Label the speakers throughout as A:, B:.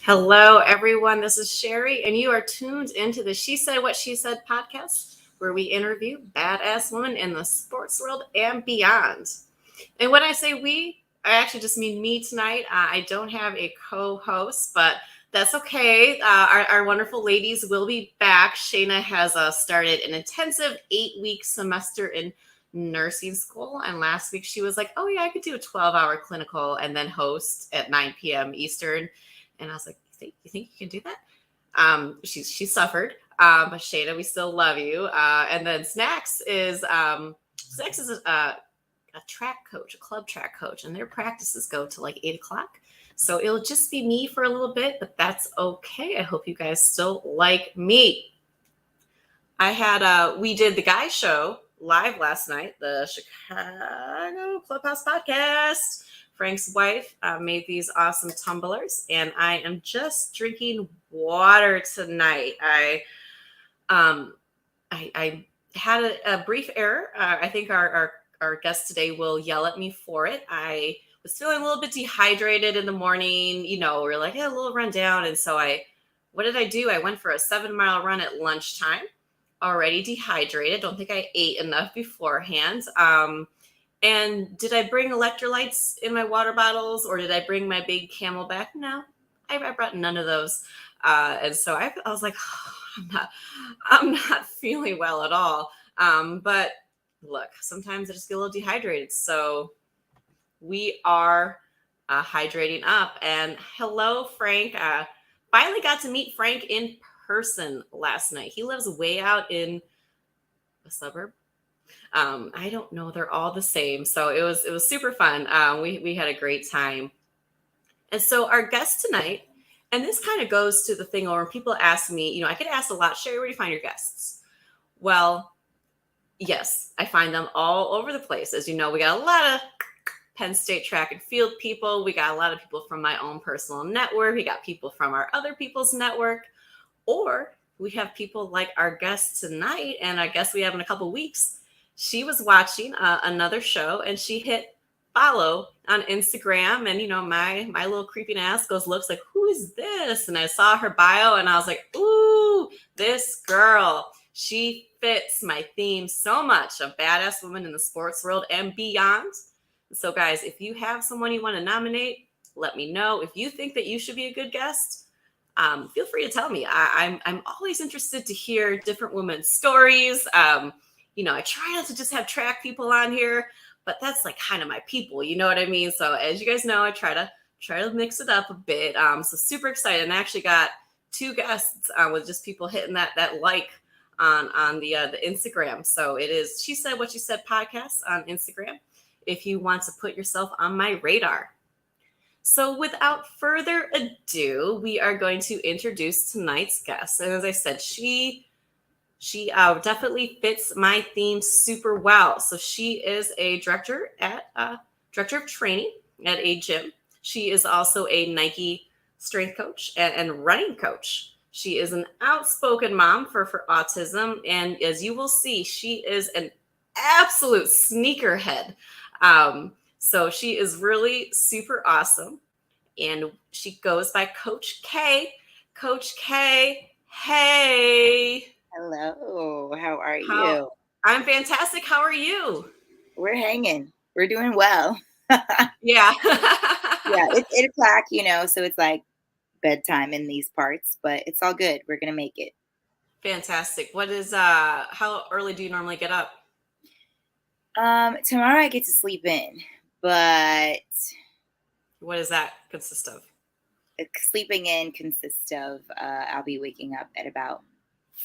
A: Hello, everyone. This is Sherry, and you are tuned into the She Said What She Said podcast, where we interview badass women in the sports world and beyond. And when I say we, I actually just mean me tonight. I don't have a co-host, but that's okay. Our wonderful ladies will be back. Shayna has started an intensive 8-week semester in nursing school, and last week she was like, "Oh yeah, I could do a 12-hour clinical and then host at 9 p.m. Eastern." And I was like, "You think you can do that?" She suffered, but Shayna, we still love you. And then Snacks is a track coach, a club track coach, and their practices go to like 8 o'clock. So it'll just be me for a little bit, but that's okay. I hope you guys still like me. We did the guy show live last night, the Chicago Clubhouse podcast. Frank's wife made these awesome tumblers, and I am just drinking water tonight. I had a brief error. I think our guest today will yell at me for it. I was feeling a little bit dehydrated in the morning. We're like, a little run down. And so what did I do? I went for a 7-mile run at lunchtime, already dehydrated. Don't think I ate enough beforehand. And did I bring electrolytes in my water bottles, or did I bring my big Camelback? No, I brought none of those. And so I was like, I'm not feeling well at all. But look, sometimes I just get a little dehydrated. So we are hydrating up. And hello, Frank. Finally got to meet Frank in person last night. He lives way out in a suburb. I don't know. They're all the same. So it was super fun. We had a great time. And so our guest tonight, and this kind of goes to the thing where people ask me, I get asked a lot, Sherry, where do you find your guests? Well, yes, I find them all over the place. As you know, we got a lot of Penn State track and field people. We got a lot of people from my own personal network. We got people from our other people's network, or we have people like our guest tonight, and I guess we have in a couple weeks. She was watching another show, and she hit follow on Instagram, and my little creeping ass looks like, who is this? And I saw her bio, and I was like, ooh, this girl, she fits my theme so much, a badass woman in the sports world and beyond. So guys, if you have someone you want to nominate, let me know. If you think that you should be a good guest, feel free to tell me. I'm always interested to hear different women's stories. I try not to just have track people on here, but that's like kind of my people, you know what I mean? So as you guys know, I try to mix it up a bit. So super excited. And I actually got 2 guests with just people hitting that like on the Instagram. So it is She Said What She Said podcast on Instagram if you want to put yourself on my radar. So without further ado, we are going to introduce tonight's guest. And as I said, she definitely fits my theme super well. So she is a director of training at a gym. She is also a Nike strength coach and running coach. She is an outspoken mom for autism. And as you will see, she is an absolute sneakerhead. So she is really super awesome. And she goes by Coach K. Coach K, hey.
B: Hello, how are you?
A: I'm fantastic. How are you?
B: We're hanging. We're doing well.
A: Yeah.
B: Yeah, it's 8 o'clock, so it's like bedtime in these parts, but it's all good. We're going to make it.
A: Fantastic. What is, how early do you normally get up?
B: Tomorrow I get to sleep in, but
A: what does that consist of?
B: Sleeping in consists of, I'll be waking up at about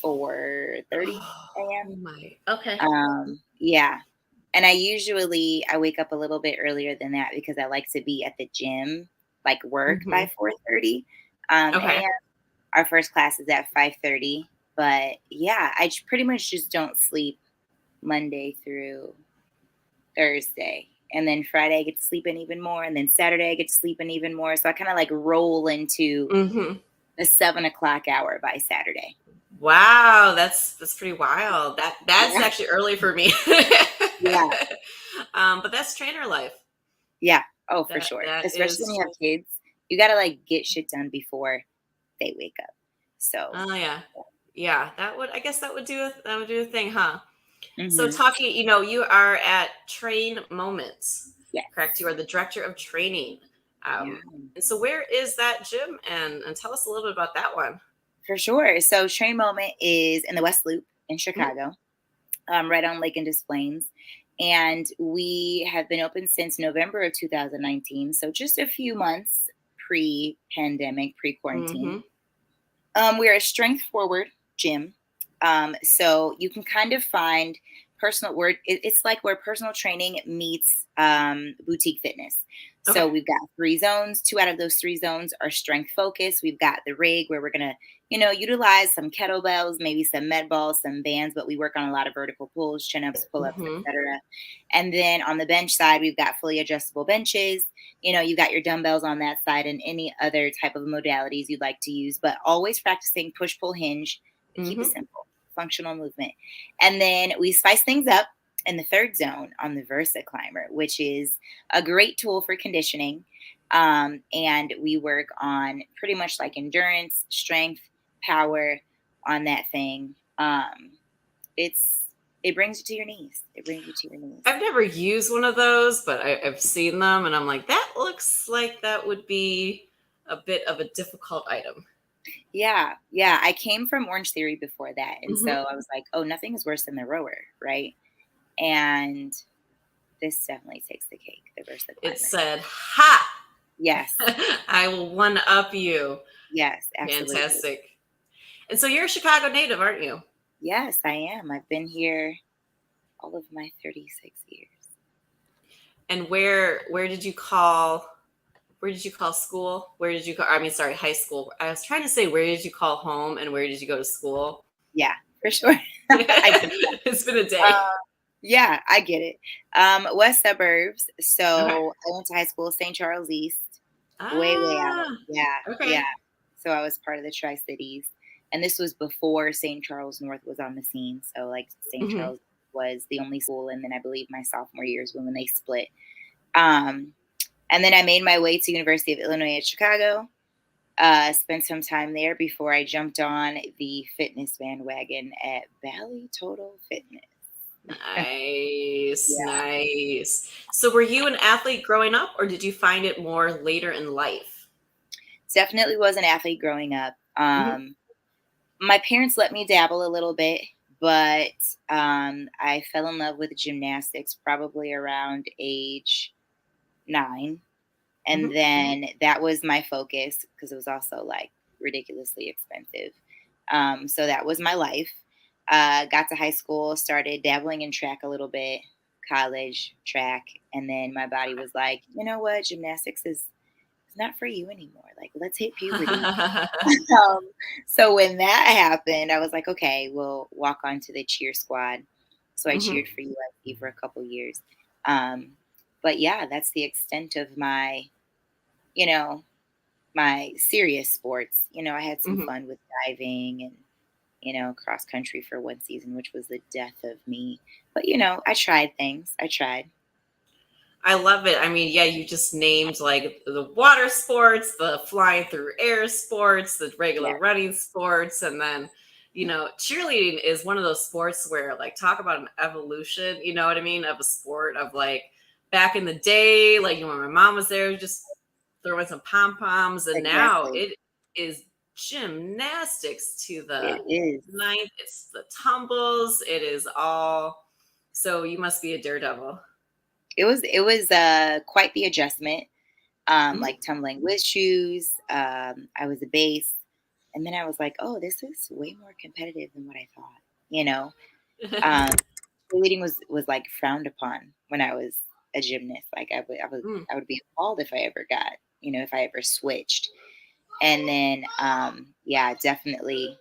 B: 4:30 a.m.
A: Okay.
B: Yeah. And I wake up a little bit earlier than that because I like to be at the gym, like work by 4:30.
A: Okay.
B: And our first class is at 5:30. But yeah, I pretty much just don't sleep Monday through Thursday. And then Friday I get to sleep in even more. And then Saturday I get to sleep in even more. So I kind of like roll into the 7 o'clock hour by Saturday.
A: Wow, that's pretty wild. That's actually early for me.
B: Yeah.
A: But that's trainer life.
B: Yeah. Oh, for sure. Especially when you have kids. You got to like get shit done before they wake up. So,
A: Oh yeah. Yeah, I guess that would do a thing, huh? So
B: hmm
A: talking, you are at Train Moments, correct?
B: yes.
A: You are the director of training.
B: Yeah.
A: And so where is that gym? And tell us a little bit about that one.
B: For sure. So Train Moment is in the West Loop in
A: Mhm.
B: Chicago, right on Lake and Des Plaines. And we have been open since November of 2019. So just a few months pre-pandemic, pre-quarantine.
A: Mhm.
B: We're a strength forward gym. So you can kind of find it's like where personal training meets boutique fitness. So
A: Okay.
B: we've got 3 zones. 2 out of those 3 zones are strength focused. We've got the rig where we're going to, utilize some kettlebells, maybe some med balls, some bands, but we work on a lot of vertical pulls, chin ups, pull ups,
A: Mhm.
B: etc. And then on the bench side, we've got fully adjustable benches. You got your dumbbells on that side and any other type of modalities you'd like to use, but always practicing push, pull, hinge. Keep it
A: Mhm.
B: simple, functional movement. And then we spice things up in the 3rd zone on the Versa Climber, which is a great tool for conditioning. And we work on pretty much like endurance, strength, power on that thing. It's it brings you to your knees. It brings you to your knees.
A: I've never used one of those, but I've seen them, and I'm like, that looks like that would be a bit of a difficult item.
B: Yeah, yeah. I came from Orange Theory before that, and so
A: Mhm.
B: I was like, "Oh, nothing is worse than the rower, right?" And this definitely takes the cake, the Versa
A: It
B: Climber.
A: said, "Ha!
B: Yes,
A: I will one up you."
B: yes, absolutely.
A: Fantastic. And so you're a Chicago native, aren't you?
B: Yes, I am. I've been here all of my 36 years.
A: And where did you call school? Where did you call, I mean, sorry, high school. I was trying to say, where did you call home and where did you go to school?
B: Yeah, for sure. I get that.
A: It's been a
B: Um,
A: day.
B: yeah, I get it. West suburbs.
A: Okay.
B: So I went to high school, St. Charles East, way out.
A: Ah,
B: Yeah, yeah.
A: okay.
B: So I was part of the Tri Cities, and this was before St. Charles North was on the scene. So like St.
A: Hmm.
B: Charles was the only school, and then I believe my sophomore year is when they split. Um, and then I made my way to University of Illinois at Chicago. Spent some time there before I jumped on the fitness bandwagon at Valley Total Fitness.
A: Nice,
B: Yeah,
A: nice. So were you an athlete growing up or did you find it more later in life?
B: definitely was an athlete growing up.
A: Hmm.
B: My parents let me dabble a little bit, but I fell in love with gymnastics probably around age 9. And
A: Hmm.
B: then that was my focus because it was also like ridiculously expensive. So that was my life. Got to high school, started dabbling in track a little bit, college, track. And then my body was like, you know what? Gymnastics is it's not for you anymore. Like, let's hit puberty. Um, so when that happened, I was like, okay, we'll walk on to the cheer squad. So I
A: Hmm.
B: cheered for USC for a couple years. Um, but yeah, that's the extent of you know, my serious sports. I had some
A: Hmm.
B: fun with diving and, cross country for one season, which was the death of me. But, I tried things. I tried.
A: I love it. I mean, yeah, you just named like the water sports, the flying through air sports, the regular
B: Yeah,
A: running sports, and then, cheerleading is one of those sports where, like, talk about an evolution, you know what I mean, of a sport of like back in the day, like when my mom was there, just throwing some pom poms, and now
B: exactly.
A: it is gymnastics to the
B: It is.
A: ninth. It's the tumbles. It is all. So you must be a daredevil.
B: It was quite the adjustment.
A: Mhm.
B: Like tumbling with shoes. I was a base. And then I was like, oh, this is way more competitive than what I thought. You know, um, cheerleading was like frowned upon when I was a gymnast. Like
A: Mm.
B: I would be appalled if I ever got, if I ever switched. And then, yeah, definitely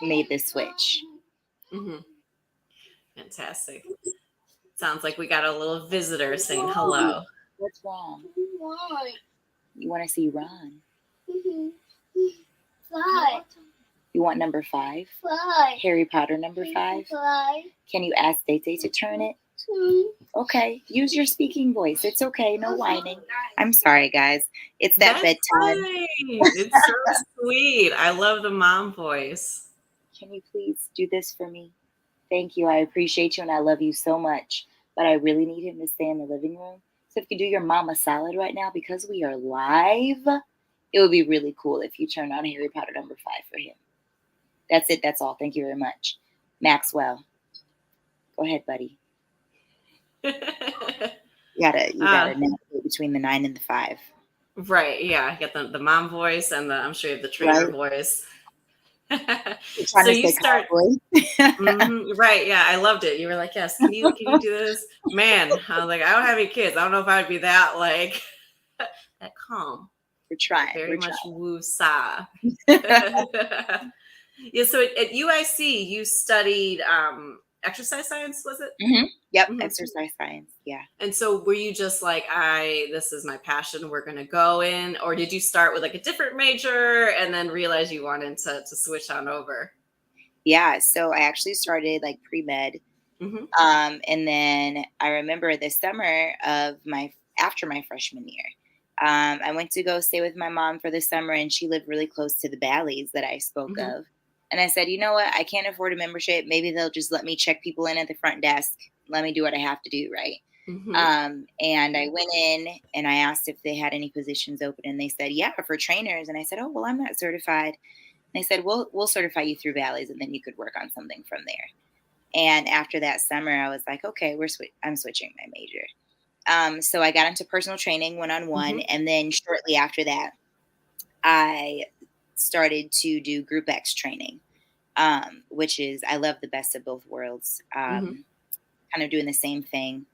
B: made the switch.
A: Mhm. Fantastic. Sounds like we got a little visitor saying hello.
B: What's wrong? You want to see Ron? You want number 5? Harry Potter number 5? Can you ask Day Day to turn it? Okay, use your speaking voice. It's okay, no whining. I'm sorry, guys. It's that
A: That's
B: bedtime.
A: fine. It's so sweet. I love the mom voice.
B: Can you please do this for me? Thank you. I appreciate you and I love you so much. But I really need him to stay in the living room. So if you do your mama solid right now, because we are live, it would be really cool if you turn on Harry Potter #5 for him. That's it. That's all. Thank you very much. Maxwell, go ahead, buddy. You gotta navigate between the 9 and the 5.
A: Right. Yeah. Get the mom voice and I'm sure you have the trainer
B: Right?
A: voice.
B: You're trying
A: So
B: to
A: you
B: stay
A: start.
B: cowboy.
A: Right. Yeah. I loved it. You were like, yes, can you do this? Man, I was like, I don't have any kids. I don't know if I'd be that like that calm.
B: We're trying.
A: Very
B: We're
A: much
B: trying.
A: woo-sa. Yeah, so at UIC you studied exercise science, was it?
B: Yep.
A: Hmm.
B: Exercise science. Yeah.
A: And so were you just like, this is my passion, we're gonna go in, or did you start with like a different major and then realize you wanted to switch on over?
B: Yeah. So I actually started like pre-med.
A: Hmm.
B: And then I remember the summer of after my freshman year, I went to go stay with my mom for the summer, and she lived really close to the valleys that I spoke
A: Hmm.
B: of. And I said, you know what? I can't afford a membership. Maybe they'll just let me check people in at the front desk. Let me do what I have to do, right?
A: Hmm.
B: And I went in and I asked if they had any positions open, and they said, yeah, for trainers. And I said, oh, well, I'm not certified. And they said, we'll certify you through Valleys, and then you could work on something from there. And after that summer, I was like, okay, I'm switching my major. So I got into personal training one-on-one.
A: Hmm.
B: And then shortly after that, I started to do group X training, which is, I love the best of both worlds.
A: Hmm.
B: Kind of doing the same thing,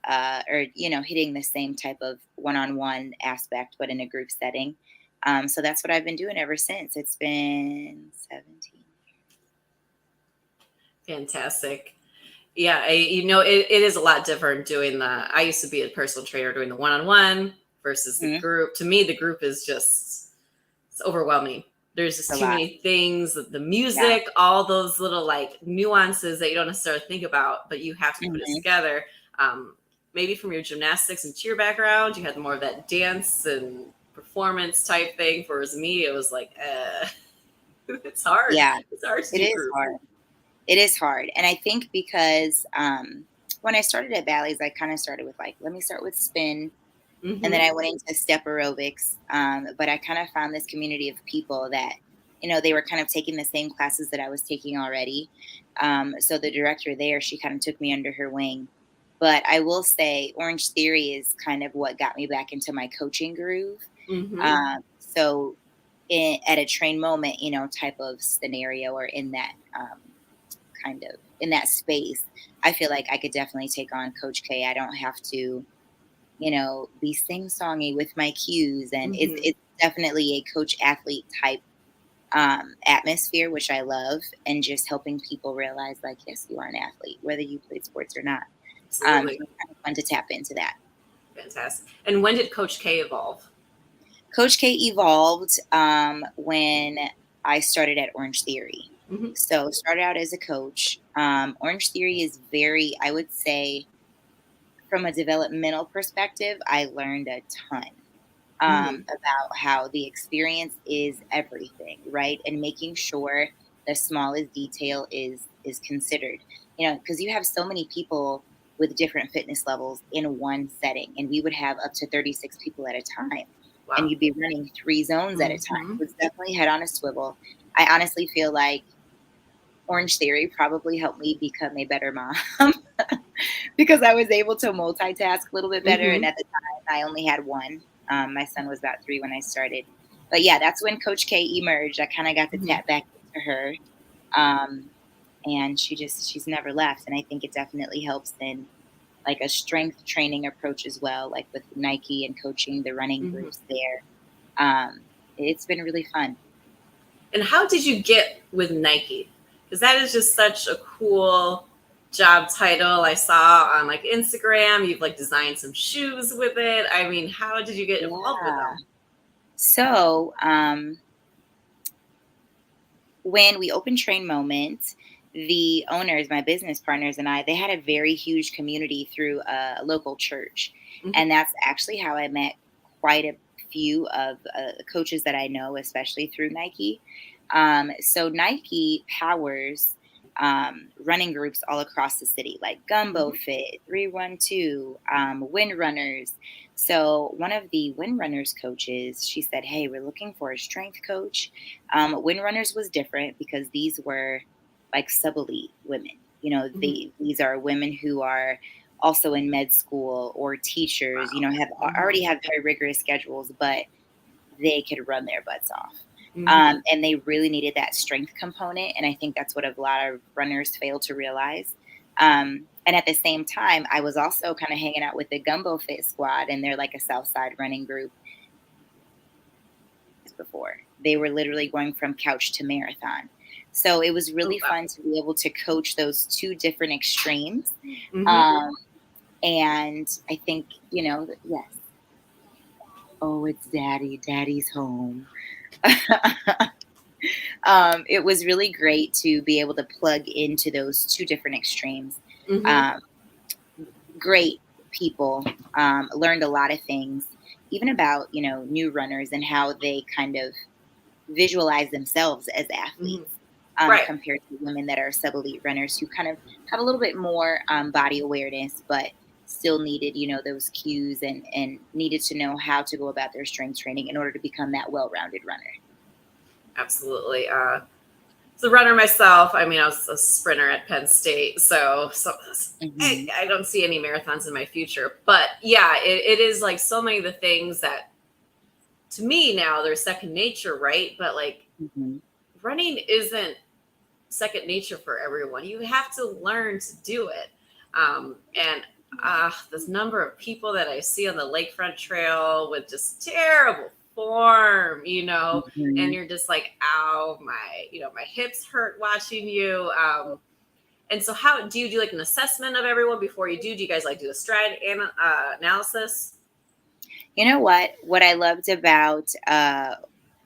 B: or, hitting the same type of one-on-one aspect, but in a group setting. So that's what I've been doing ever since. It's been 17.
A: Fantastic. Yeah, it is a lot different doing I used to be a personal trainer doing the one-on-one versus the
B: Mhm.
A: group. To me, the group is just, it's overwhelming. There's
B: It's
A: just
B: a
A: too
B: lot.
A: many things, the
B: Yeah.
A: music, all those little like nuances that you don't necessarily think about, but you have to put it
B: Hmm.
A: together. Um, Maybe from your gymnastics and cheer background, you had more of that dance and performance type thing. Whereas me, it was like, it's hard.
B: Yeah.
A: It's hard to
B: It
A: do
B: is
A: group.
B: hard. It is hard. And I think because when I started at Bally's, I kind of started with like, let me start with spin. And then
A: Hmm.
B: I went into step aerobics. But I kind of found this community of people that, they were kind of taking the same classes that I was taking already. So the director there, she kind of took me under her wing. But I will say Orange Theory is kind of what got me back into my coaching groove.
A: Hmm.
B: So at a train moment, type of scenario, or in that kind of in that space, I feel like I could definitely take on Coach K. I don't have to, be sing songy with my cues, and it's
A: Hmm.
B: it's definitely a coach athlete type atmosphere, which I love, and just helping people realize, like, yes, you are an athlete, whether you played sports or not. So
A: Absolutely.
B: it's kind of fun to tap into that.
A: Fantastic. And when did Coach K evolve?
B: Coach K evolved when I started at Orange Theory.
A: Hmm.
B: So started out as a coach. Orange Theory is very, I would say, from a developmental perspective, I learned a ton
A: Hmm.
B: about how the experience is everything, right? And making sure the smallest detail is considered. Because you have so many people with different fitness levels in one setting, and we would have up to 36 people at a time, and
A: Wow.
B: you'd be running 3 zones at a time.
A: Hmm.
B: So it's definitely head on a swivel. I honestly feel like Orange Theory probably helped me become a better mom because I was able to multitask a little bit better. And
A: Hmm.
B: at the time, I only had one. My son was about 3 when I started. But yeah, that's when Coach K emerged. I kind of got to
A: Hmm.
B: tap back into her. Um, and she's never left. And I think it definitely helps in like a strength training approach as well, like with Nike and coaching the running
A: Hmm.
B: groups there. It's been really fun.
A: And how did you get with Nike? Because that is just such a cool job title. I saw on like Instagram, you've like designed some shoes with it. I mean, how did you get involved with
B: Yeah.
A: them?
B: So when we opened Train Moment, the owners, my business partners, and I, they had a very huge community through a local church.
A: Mhm,
B: And that's actually how I met quite a few of coaches that I know, especially through Nike. So Nike powers running groups all across the city, like Gumbo
A: mhm,
B: Fit, 312, Wind Runners. So one of the Wind Runners coaches, she said, "Hey, we're looking for a strength coach." Wind Runners was different because these were like sub elite women. You know,
A: mhm.
B: these are women who are also in med school or teachers. You
A: Wow.
B: know, have
A: Mhm,
B: already have very rigorous schedules, but they could run their butts off.
A: mhm.
B: And they really needed that strength component. And I think that's what a lot of runners fail to realize. And at the same time, I was also kind of hanging out with the Gumbo Fit squad, and they're like a South Side running group before. They were literally going from couch to marathon. So it was
A: Oh,
B: really
A: wow.
B: fun to be able to coach those two different extremes.
A: Mhm.
B: Um, and I think, yes. Oh, it's daddy. Daddy's home. It was really great to be able to plug into those two different extremes.
A: Mhm.
B: Um, Great people, learned a lot of things, even about, new runners and how they kind of visualize themselves as
A: Mhm.
B: athletes,
A: Right.
B: compared to women that are sub elite runners who kind of have a little bit more body awareness, but still needed, those cues and needed to know how to go about their strength training in order to become that well rounded runner.
A: Absolutely. As a runner myself, I mean, I was a sprinter at Penn State, so
B: Hmm.
A: I don't see any marathons in my future. But yeah, it is like so many of the things that to me now they're second nature, right? But like
B: Hmm.
A: running isn't second nature for everyone. You have to learn to do it. And this number of people that I see on the lakefront trail with just terrible form, and
B: Hmm.
A: you're just like, ow, my hips hurt watching you. And so, how do you do like an assessment of everyone before you do? Do you guys like do a analysis?
B: You know what? What I loved about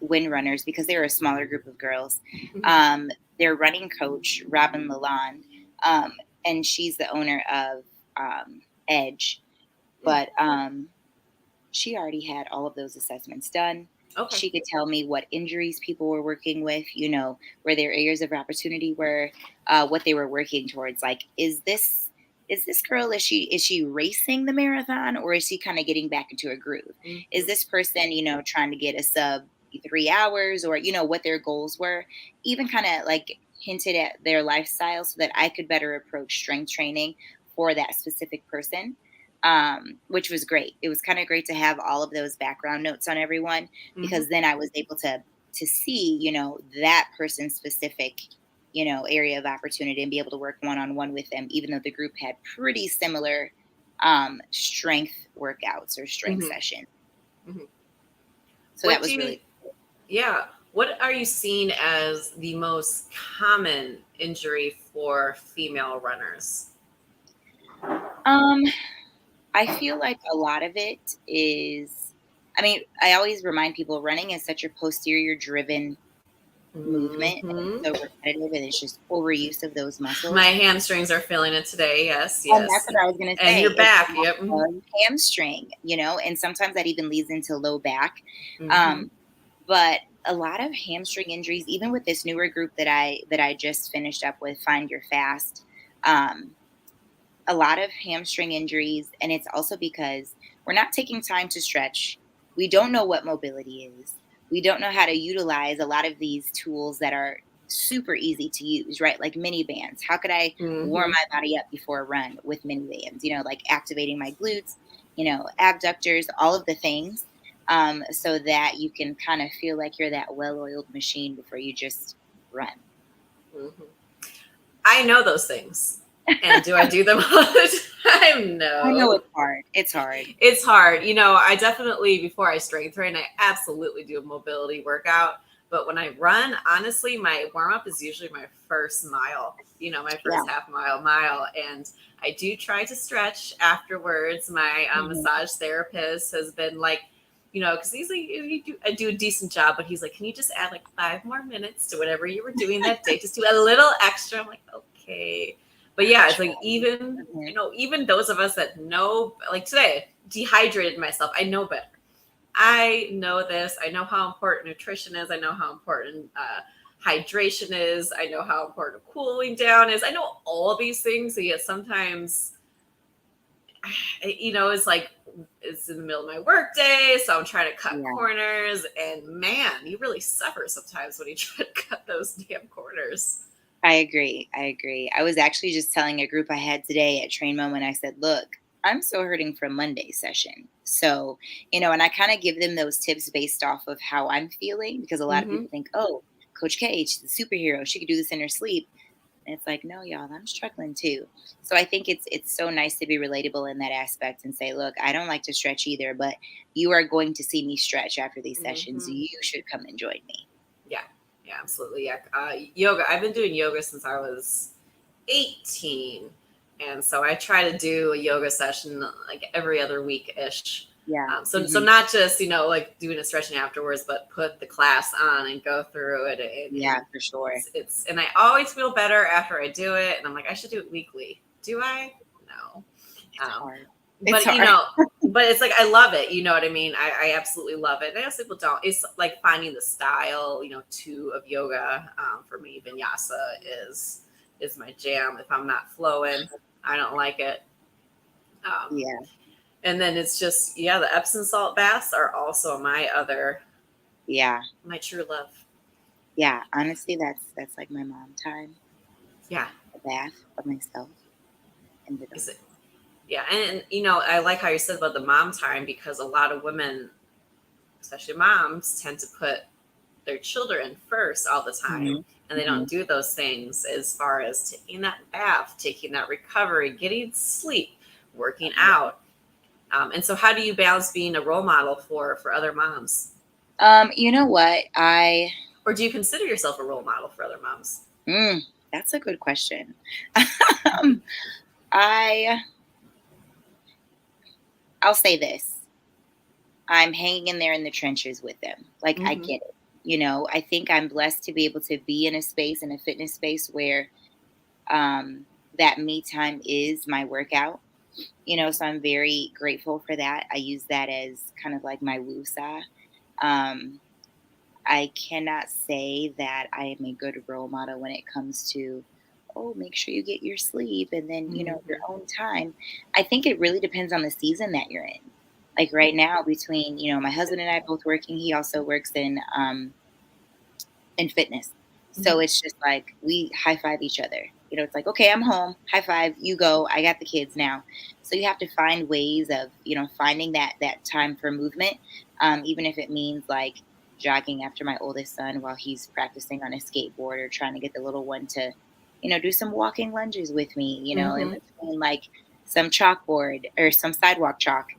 B: Wind Runners, because they were a smaller group of girls,
A: Mhm.
B: um, their running coach, Robin Lalonde, um, and she's the owner of Edge,
A: Mm.
B: but she already had all of those assessments done.
A: Okay.
B: She could tell me what injuries people were working with, where their areas of opportunity were, what they were working towards. Like, is this girl, is she racing the marathon, or is she kind of getting back into a groove? Is
A: Hmm.
B: this person, trying to get a sub 3 hours, or what their goals were? Even kind of like hinted at their lifestyle so that I could better approach strength training for that specific person, which was great. It was kind of great to have all of those background notes on everyone,
A: Hmm.
B: because then I was able to see, that person's specific, area of opportunity, and be able to work one on one with them, even though the group had pretty similar strength workouts or strength
A: Hmm.
B: sessions.
A: Hmm.
B: So that
A: What do
B: was
A: you
B: really
A: Yeah. What are you seeing as the most common injury for female runners?
B: um I feel like a lot of it is, I mean, I always remind people running is such a posterior driven movement, and it's
A: Hmm.
B: so repetitive, and it's just overuse of those
A: My
B: muscles.
A: hamstrings are feeling it today. Yes,
B: And that's
A: yes.
B: what I was gonna
A: And
B: say,
A: your
B: is
A: back.
B: that
A: Yep. Hmm.
B: hamstring, and sometimes that even leads into low back.
A: Hmm.
B: Um, but a lot of hamstring injuries, even with this newer group that I just finished up with, Find Your Fast, um, a lot of hamstring injuries, and it's also because we're not taking time to stretch. We don't know what mobility is. We don't know how to utilize a lot of these tools that are super easy to use, right? Like mini bands. How could I warm
A: Hmm.
B: my body up before a run with mini bands? Like activating my glutes, abductors, all of the things, so that you can kind of feel like you're that well-oiled machine before you just run.
A: Hmm. I know those things. And do I do them all the time?
B: I know
A: No.
B: it's hard. It's hard.
A: It's hard. I definitely, before I strength train, I absolutely do a mobility workout. But when I run, honestly, my warm up is usually my first mile, my
B: Yeah.
A: first half mile. And I do try to stretch afterwards. My
B: Mhm.
A: massage therapist has been like, because he's like, I do a decent job, but he's like, can you just add like 5 more minutes to whatever you were doing that day? Just do a little extra. I'm like, okay. But yeah, it's like even, even those of us that know, like today, dehydrated myself, I know better. I know this. I know how important nutrition is. I know how important hydration is. I know how important cooling down is. I know all these things. So yet sometimes, it's like it's in the middle of my work day, so I'm trying to cut corners, and man, you really suffer sometimes when you try to cut those damn corners.
B: I agree. I was actually just telling a group I had today at Train Moment, I said, look, I'm so hurting from Monday session. So, and I kind of give them those tips based off of how I'm feeling, because a lot of people think, oh, Coach K, she's a superhero. She could do this in her sleep. And it's like, no, y'all, I'm struggling too. So I think it's so nice to be relatable in that aspect and say, look, I don't like to stretch either, but you are going to see me stretch after these sessions. You should come and join me.
A: Yeah, absolutely. Yeah. Yoga. I've been doing yoga since I was 18. And so I try to do a yoga session like every other week ish.
B: Yeah.
A: So not just, like doing a stretching afterwards, but put the class on and go through it. And
B: for sure.
A: It's and I always feel better after I do it. And I'm like, I should do it weekly. Do I? No.
B: It's hard.
A: But but it's like I love it. You know what I mean? I absolutely love it. And I know people don't. It's like finding the style, too, of yoga. For me, vinyasa is my jam. If I'm not flowing, I don't like it. And then it's just the Epsom salt baths are also my other my true love.
B: Yeah, honestly, that's like my mom time.
A: Yeah,
B: a bath of myself and the dog.
A: Yeah, and I like how you said about the mom time, because a lot of women, especially moms, tend to put their children first all the time, and they don't do those things as far as taking that bath, taking that recovery, getting sleep, working out. And so how do you balance being a role model for other moms?
B: You know what?
A: Or do you consider yourself a role model for other moms?
B: That's a good question. I'll say this. I'm hanging in there in the trenches with them. Like, I get it. I think I'm blessed to be able to be in a fitness space where that me time is my workout. So I'm very grateful for that. I use that as kind of like my woosah. I cannot say that I am a good role model when it comes to, make sure you get your sleep and then, your own time. I think it really depends on the season that you're in. Like right now, between, my husband and I both working, he also works in fitness. So it's just like we high five each other. It's like, okay, I'm home. High five, you go. I got the kids now. So you have to find ways of, finding that time for movement, even if it means like jogging after my oldest son while he's practicing on a skateboard, or trying to get the little one to, do some walking lunges with me, in between like some chalkboard or some sidewalk chalk.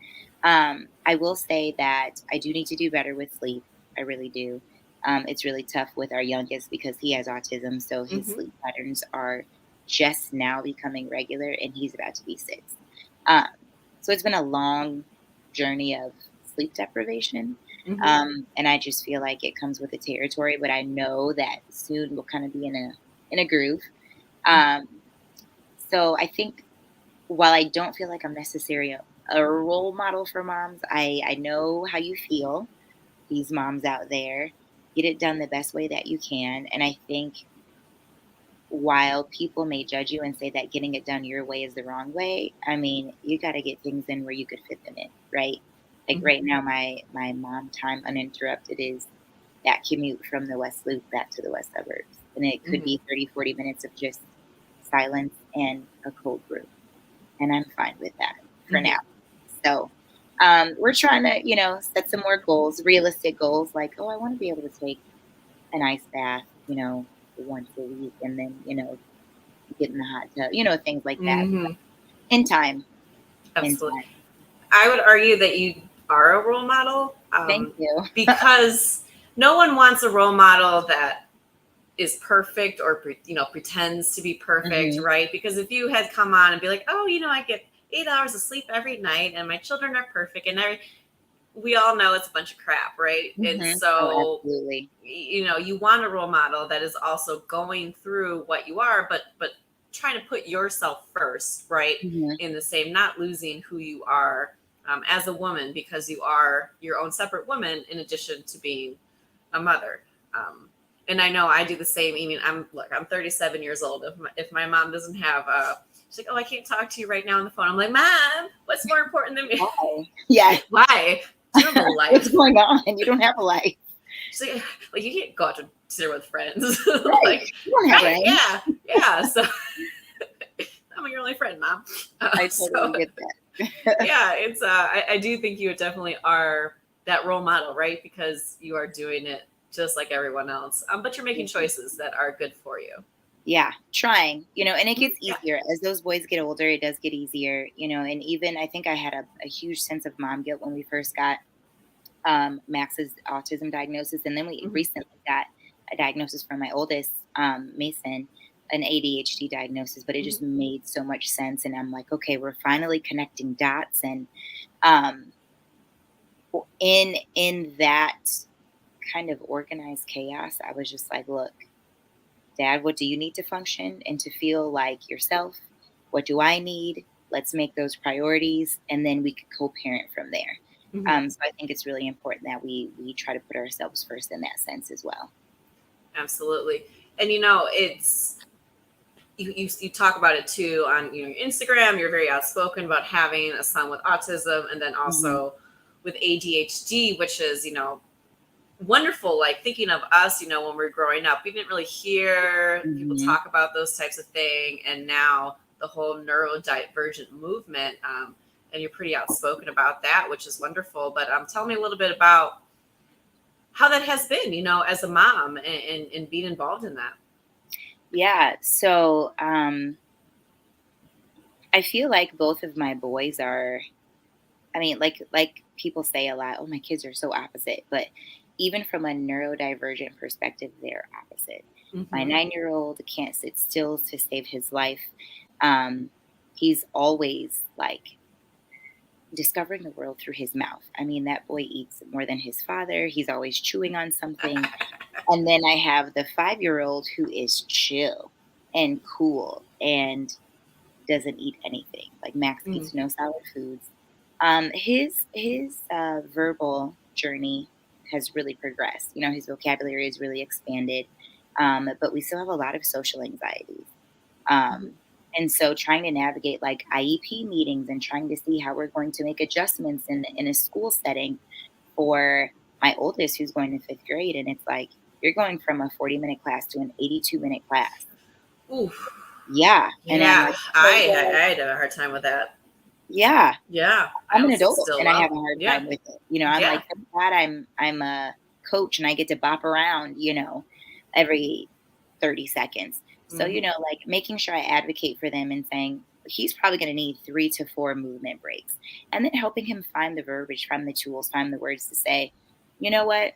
B: I will say that I do need to do better with sleep. I really do. It's really tough with our youngest because he has autism. So his sleep patterns are just now becoming regular, and he's about to be 6. So it's been a long journey of sleep deprivation. And I just feel like it comes with the territory, but I know that soon we'll kind of be in a groove. So I think while I don't feel like I'm necessarily a role model for moms, I know how you feel. These moms out there, get it done the best way that you can. And I think while people may judge you and say that getting it done your way is the wrong way, I mean, you got to get things in where you could fit them in, right? Like right now, my mom time uninterrupted is that commute from the West Loop back to the West Suburbs. And it could be 30, 40 minutes of just silence and a cold brew. And I'm fine with that for now. So we're trying to, set some more goals, realistic goals, like, I want to be able to take an ice bath, once a week, and then, get in the hot tub, things like that. In time.
A: Absolutely. I would argue that you are a role model.
B: Thank you.
A: Because no one wants a role model that is perfect or, pretends to be perfect, right? Because if you had come on and be like, I get 8 hours of sleep every night and my children are perfect and we all know it's a bunch of crap, right? And
B: Oh,
A: so,
B: absolutely.
A: you want a role model that is also going through what you are, but trying to put yourself first, right?
B: Hmm.
A: In the same, not losing who you are as a woman, because you are your own separate woman in addition to being a mother. Um, and I know I do the same. I mean, I'm 37 years old. If my mom doesn't have she's like, oh, I can't talk to you right now on the phone. I'm like, Mom, what's more important than me?
B: Why? Yeah.
A: Why? Do you have a
B: What's
A: life?
B: going on? You don't have a life.
A: She's like you can't go out to dinner with friends.
B: Right.
A: Like,
B: You don't have
A: right?
B: friends.
A: Yeah, yeah. So I'm your only friend, Mom.
B: I totally
A: So
B: get that.
A: yeah, it's I do think you definitely are that role model, right? Because you are doing it just like everyone else, but you're making
B: Mhm.
A: choices that are good for you.
B: Yeah, trying, and it gets
A: Yeah.
B: easier as those boys get older. It does get easier, and even I think I had a huge sense of mom guilt when we first got Max's autism diagnosis, and then we
A: Mhm.
B: recently got a diagnosis from my oldest, Mason, an ADHD diagnosis. But it
A: Mhm.
B: just made so much sense, and I'm like, okay, we're finally connecting dots, and um, in that kind of organized chaos, I was just like, look, Dad, what do you need to function and to feel like yourself? What do I need? Let's make those priorities, and then we could co-parent from there.
A: Mhm.
B: So I think it's really important that we try to put ourselves first in that sense as well.
A: Absolutely. And it's you talk about it too on your Instagram. You're very outspoken about having a son with autism, and then
B: Hmm.
A: also with ADHD, which is wonderful. Like, thinking of us, when we're growing up, we didn't really hear people
B: Hmm.
A: talk about those types of thing, and now the whole neurodivergent movement, and you're pretty outspoken about that, which is wonderful. But tell me a little bit about how that has been, as a mom, and being involved in that.
B: Yeah. So I feel like both of my boys are. I mean, like people say a lot, oh, my kids are so opposite. But even from a neurodivergent perspective, they're opposite. My
A: Mm-hmm.
B: 9-year-old can't sit still to save his life. Um, he's always like discovering the world through his mouth. I mean, that boy eats more than his father. He's always chewing on something. And then I have the 5-year-old who is chill and cool and doesn't eat anything. Like Max
A: Mm-hmm.
B: eats no solid foods. His verbal journey has really progressed. His vocabulary is really expanded, but we still have a lot of social anxieties.
A: Mm-hmm.
B: And so trying to navigate like IEP meetings and trying to see how we're going to make adjustments in a school setting for my oldest who's going to 5th grade. And it's like, you're going from a 40-minute class to an 82-minute class.
A: Oof.
B: Yeah. And I'm
A: Yeah,
B: like, okay,
A: I
B: well,
A: had a hard time with that.
B: yeah,
A: Yeah, I
B: I'm an
A: don't sit
B: adult
A: still
B: and I have
A: well.
B: a hard
A: Yeah,
B: time with it. I'm
A: yeah.
B: like, thank God I'm a coach and I get to bop around, every 30 seconds. So,
A: Mm-hmm.
B: like making sure I advocate for them and saying he's probably going to need 3 to 4 movement breaks, and then helping him find the verbiage, find the tools, find the words to say, you know what,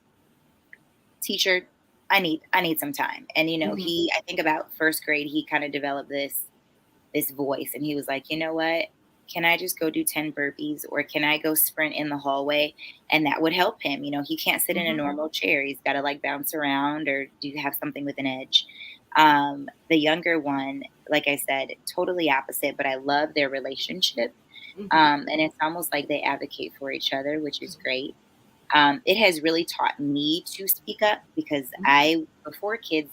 B: teacher, I need some time. And
A: Mm-hmm.
B: I think about 1st grade, he kind of developed this voice, and he was like, you know what, can I just go do 10 burpees, or can I go sprint in the hallway? And that would help him. He can't sit in a
A: Mm-hmm.
B: normal chair. He's got to like bounce around or do have something with an edge. The younger one, like I said, totally opposite, but I love their relationship.
A: Mm-hmm.
B: And it's almost like they advocate for each other, which is great. It has really taught me to speak up because before kids,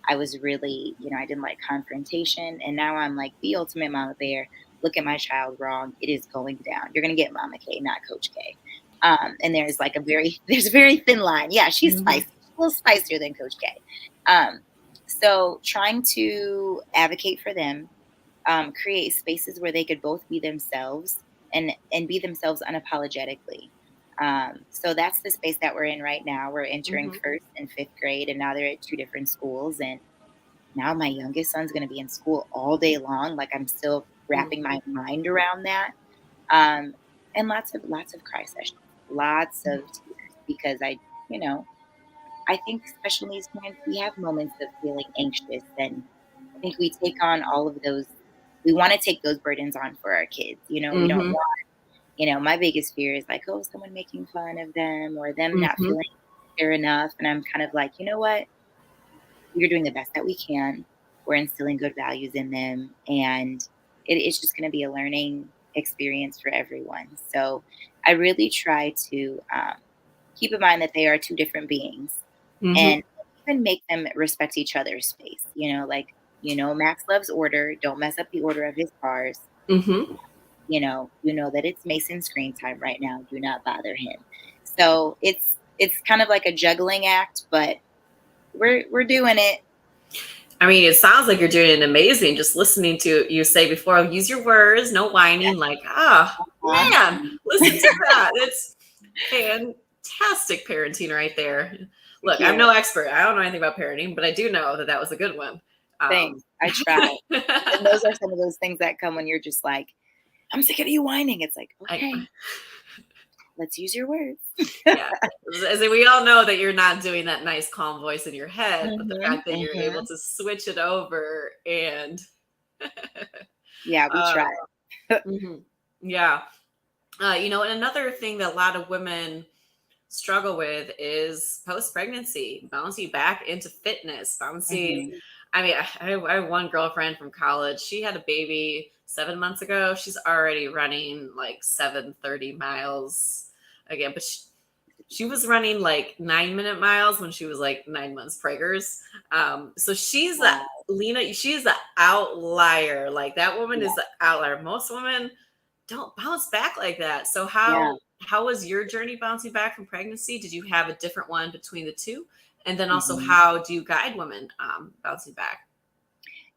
B: I was really, I didn't like confrontation. And now I'm like the ultimate mama bear. Look at my child wrong. It is going down. You're going to get Mama K, not Coach K. And there's like there's a very thin line. Yeah, she's
A: Mm-hmm.
B: spicy. She's a little spicier than Coach K. Um, so trying to advocate for them, create spaces where they could both be themselves and be themselves unapologetically. So that's the space that we're in right now. We're entering
A: Mm-hmm.
B: 1st and 5th grade, and now they're at 2 different schools. And now my youngest son's going to be in school all day long. Like I'm still wrapping
A: Mm-hmm.
B: my mind around that. Um, and lots of cry sessions, lots of tears because you know, I think special needs parents, we have moments of feeling anxious, and I think we take on all of those. We want to take those burdens on for our kids. We don't
A: Mm-hmm.
B: want My biggest fear is like, oh, someone making fun of them or them not
A: Mhm.
B: feeling they're enough. And I'm kind of like, you know what? We're doing the best that we can. We're instilling good values in them. And it's just going to be a learning experience for everyone. So I really try to keep in mind that they are two different beings
A: Mhm.
B: and even make them respect each other's space. Like, Max loves order. Don't mess up the order of his cars.
A: Mhm.
B: You know that it's Mason's screen time right now. Do not bother him. So it's kind of like a juggling act, but we're doing it.
A: I mean, it sounds like you're doing it amazing. Just listening to you say before, use your words, no whining. Like, man, listen to that. It's fantastic parenting right there.
B: Thank
A: Look, I'm
B: you.
A: no expert. I don't know anything about parenting, but I do know that that was a good one.
B: Thanks. I try. And those are some of those things that come when you're just like, I'm sick of you whining. It's like,
A: I,
B: okay, let's use your words.
A: yeah, as in, we all know that you're not doing that nice, calm voice in your head, but the
B: Hmm.
A: fact that you're able
B: Hmm.
A: to switch it over and,
B: Yeah, we
A: uh,
B: try.
A: mhm. Yeah. And another thing that a lot of women struggle with is post pregnancy, bouncing back into fitness, bouncing.
B: Hmm.
A: I mean, I have one girlfriend from college. She had a baby 7 months ago. She's already running like 7:30 miles again, but she was running like 9-minute miles when she was like 9 months preggers. So she's the
B: Wow.
A: Lena, she's the outlier. Like that woman
B: Yeah.
A: is the outlier. Most women don't bounce back like that. So
B: Yeah.
A: how was your journey bouncing back from pregnancy? Did you have a different one between the two? And then also,
B: Hmm.
A: how do you guide women bouncing back?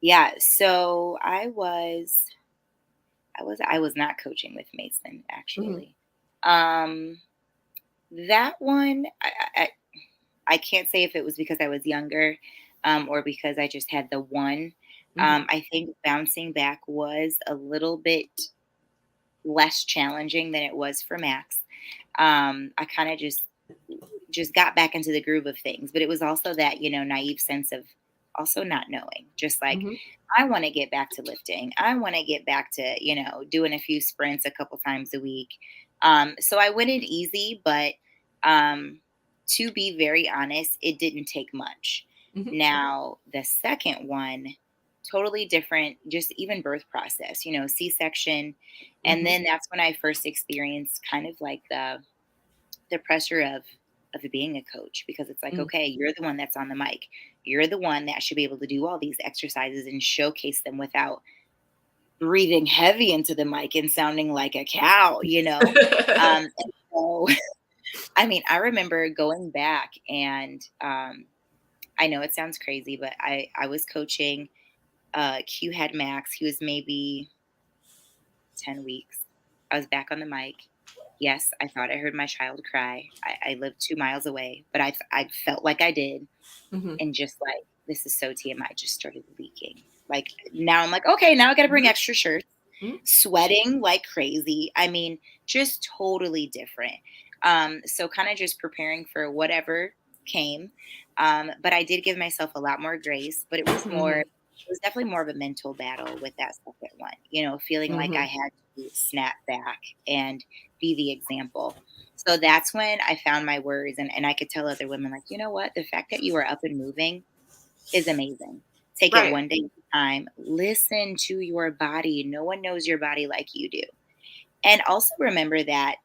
B: Yeah. So I was not coaching with Mason
A: Hmm.
B: actually. Um, that one, I can't say if it was because I was younger, or because I just had the one.
A: Hmm.
B: I think bouncing back was a little bit less challenging than it was for Max. I kind of just got back into the groove of things, but it was also that naive sense of also not knowing. Just like
A: Hmm.
B: I want to get back to lifting. I want to get back to doing a few sprints a couple times a week. So I went in easy, but um, to be very honest, it didn't take much.
A: Hmm.
B: Now the second one, totally different. Just even birth process, C-section, and
A: Hmm.
B: then that's when I first experienced kind of like the pressure of being a coach, because it's like,
A: Hmm.
B: okay, you're the one that's on the mic. You're the one that should be able to do all these exercises and showcase them without breathing heavy into the mic and sounding like a cow. And so, I mean, I remember going back and I know it sounds crazy, but I was coaching. Q had Max. He was maybe 10 weeks. I was back on the mic. Yes, I thought I heard my child cry. I lived 2 miles away, but I felt like I did.
A: Hmm.
B: And just like, this is so TMI, just started leaking. Like, now I'm like, okay, now I got to bring extra shirts,
A: Hmm.
B: sweating like crazy. I mean, just totally different. So kind of just preparing for whatever came. But I did give myself a lot more grace, but it was definitely more of a mental battle with that second one, feeling like I
A: Hmm.
B: had to snap back and be the example. So that's when I found my words, and I could tell other women, like, you know what? The fact that you are up and moving is amazing. Take it
A: Right.
B: one day at a time. Listen to your body. No one knows your body like you do. And also remember that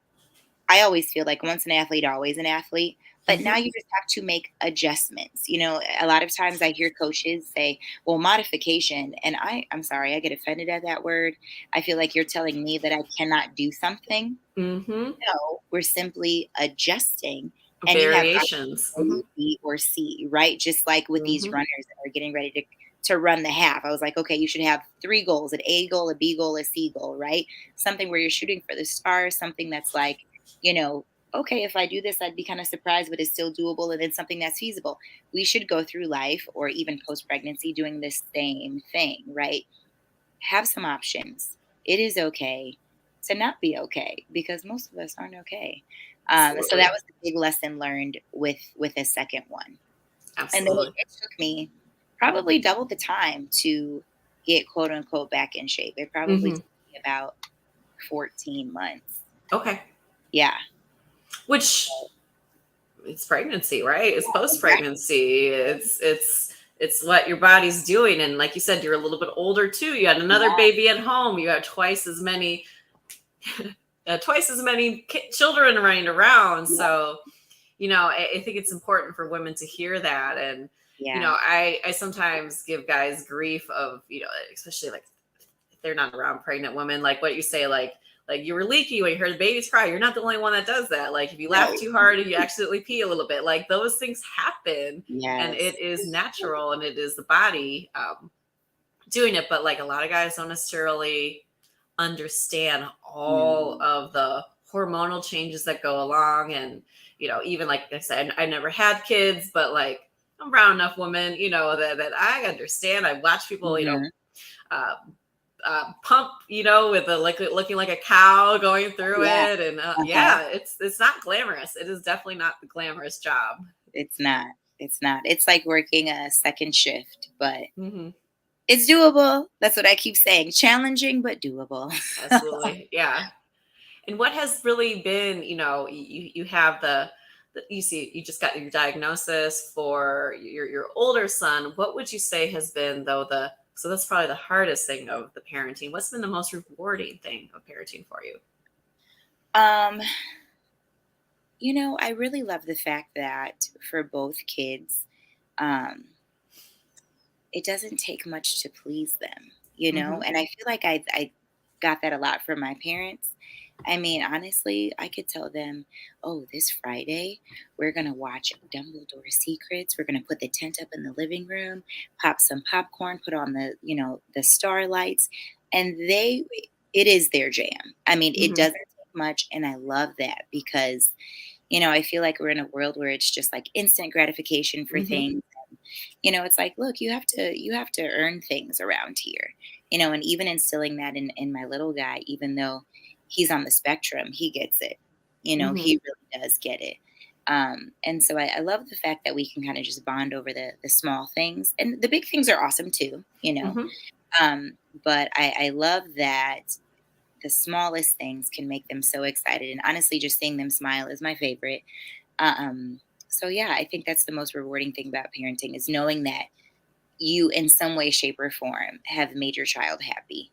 B: I always feel like once an athlete, always an athlete. But now
A: Hmm.
B: you just have to make adjustments. A lot of times I hear coaches say, well, modification. And I'm sorry, I get offended at that word. I feel like you're telling me that I cannot do something.
A: Hmm.
B: No, we're simply adjusting, and you have
A: Variations.
B: option A, B, or C, right? Just like with these
A: Hmm.
B: runners that are getting ready to run the half. I was like, okay, you should have three goals: an A goal, a B goal, a C goal, right? Something where you're shooting for the stars, something that's like, you know, okay, if I do this, I'd be kind of surprised, but it's still doable, and then something that's feasible. We should go through life or even post pregnancy doing the same thing, right? Have some options. It is okay to not be okay, because most of us aren't okay. So that
A: Absolutely.
B: was a big lesson learned with a second one. And then it,
A: Absolutely.
B: it took me probably double the time to get quote unquote back in shape. It probably
A: Hmm.
B: took me about 14 months.
A: Okay.
B: Yeah.
A: Which it's pregnancy, right? It's post pregnancy. It's what your body's doing, and like you said, you're a little bit older too. You had another
B: Yeah.
A: baby at home. You had twice as many children running around.
B: Yeah.
A: So I think it's important for women to hear that. And
B: Yeah.
A: I sometimes give guys grief of especially like if they're not around pregnant women, like what you say, like you were leaky when you heard the babies cry. You're not the only one that does that. Like if you laugh
B: Right.
A: too hard and you accidentally pee a little bit, like those things happen, and
B: Yes.
A: it is natural, and it is the body doing it. But like a lot of guys don't necessarily understand all
B: No.
A: of the hormonal changes that go along. And even like I said, I never had kids, but like I'm brown enough woman, that I understand. I watch people,
B: Hmm.
A: uh, pump, with a like looking like a cow going through
B: Yeah.
A: it. And
B: Uh-huh.
A: yeah, it's not glamorous. It is definitely not the glamorous job.
B: It's not. It's not. It's like working a second shift, but
A: Hmm.
B: it's doable. That's what I keep saying. Challenging, but doable.
A: Absolutely. Yeah. And what has really been, you have you see, you just got your diagnosis for your older son. What would you say has been though so that's probably the hardest thing of the parenting. What's been the most rewarding thing of parenting for you?
B: um, I really love the fact that for both kids, um, it doesn't take much to please them,
A: Hmm.
B: and I feel like I got that a lot from my parents. I mean, honestly, I could tell them, "Oh, this Friday, we're gonna watch Dumbledore Secrets. We're gonna put the tent up in the living room, pop some popcorn, put on the starlights," and it is their jam. I mean, it
A: Hmm.
B: doesn't take much, and I love that because I feel like we're in a world where it's just like instant gratification for
A: Hmm.
B: things. It's like, look, you have to earn things around here. And even instilling that in my little guy, even though he's on the spectrum, he gets it.
A: Hmm.
B: He really does get it. And so I love the fact that we can kind of just bond over the small things, and the big things are awesome too.
A: Hmm.
B: But I love that the smallest things can make them so excited. And honestly, just seeing them smile is my favorite. Um, so yeah, I think that's the most rewarding thing about parenting is knowing that you, in some way, shape, or form, have made your child happy.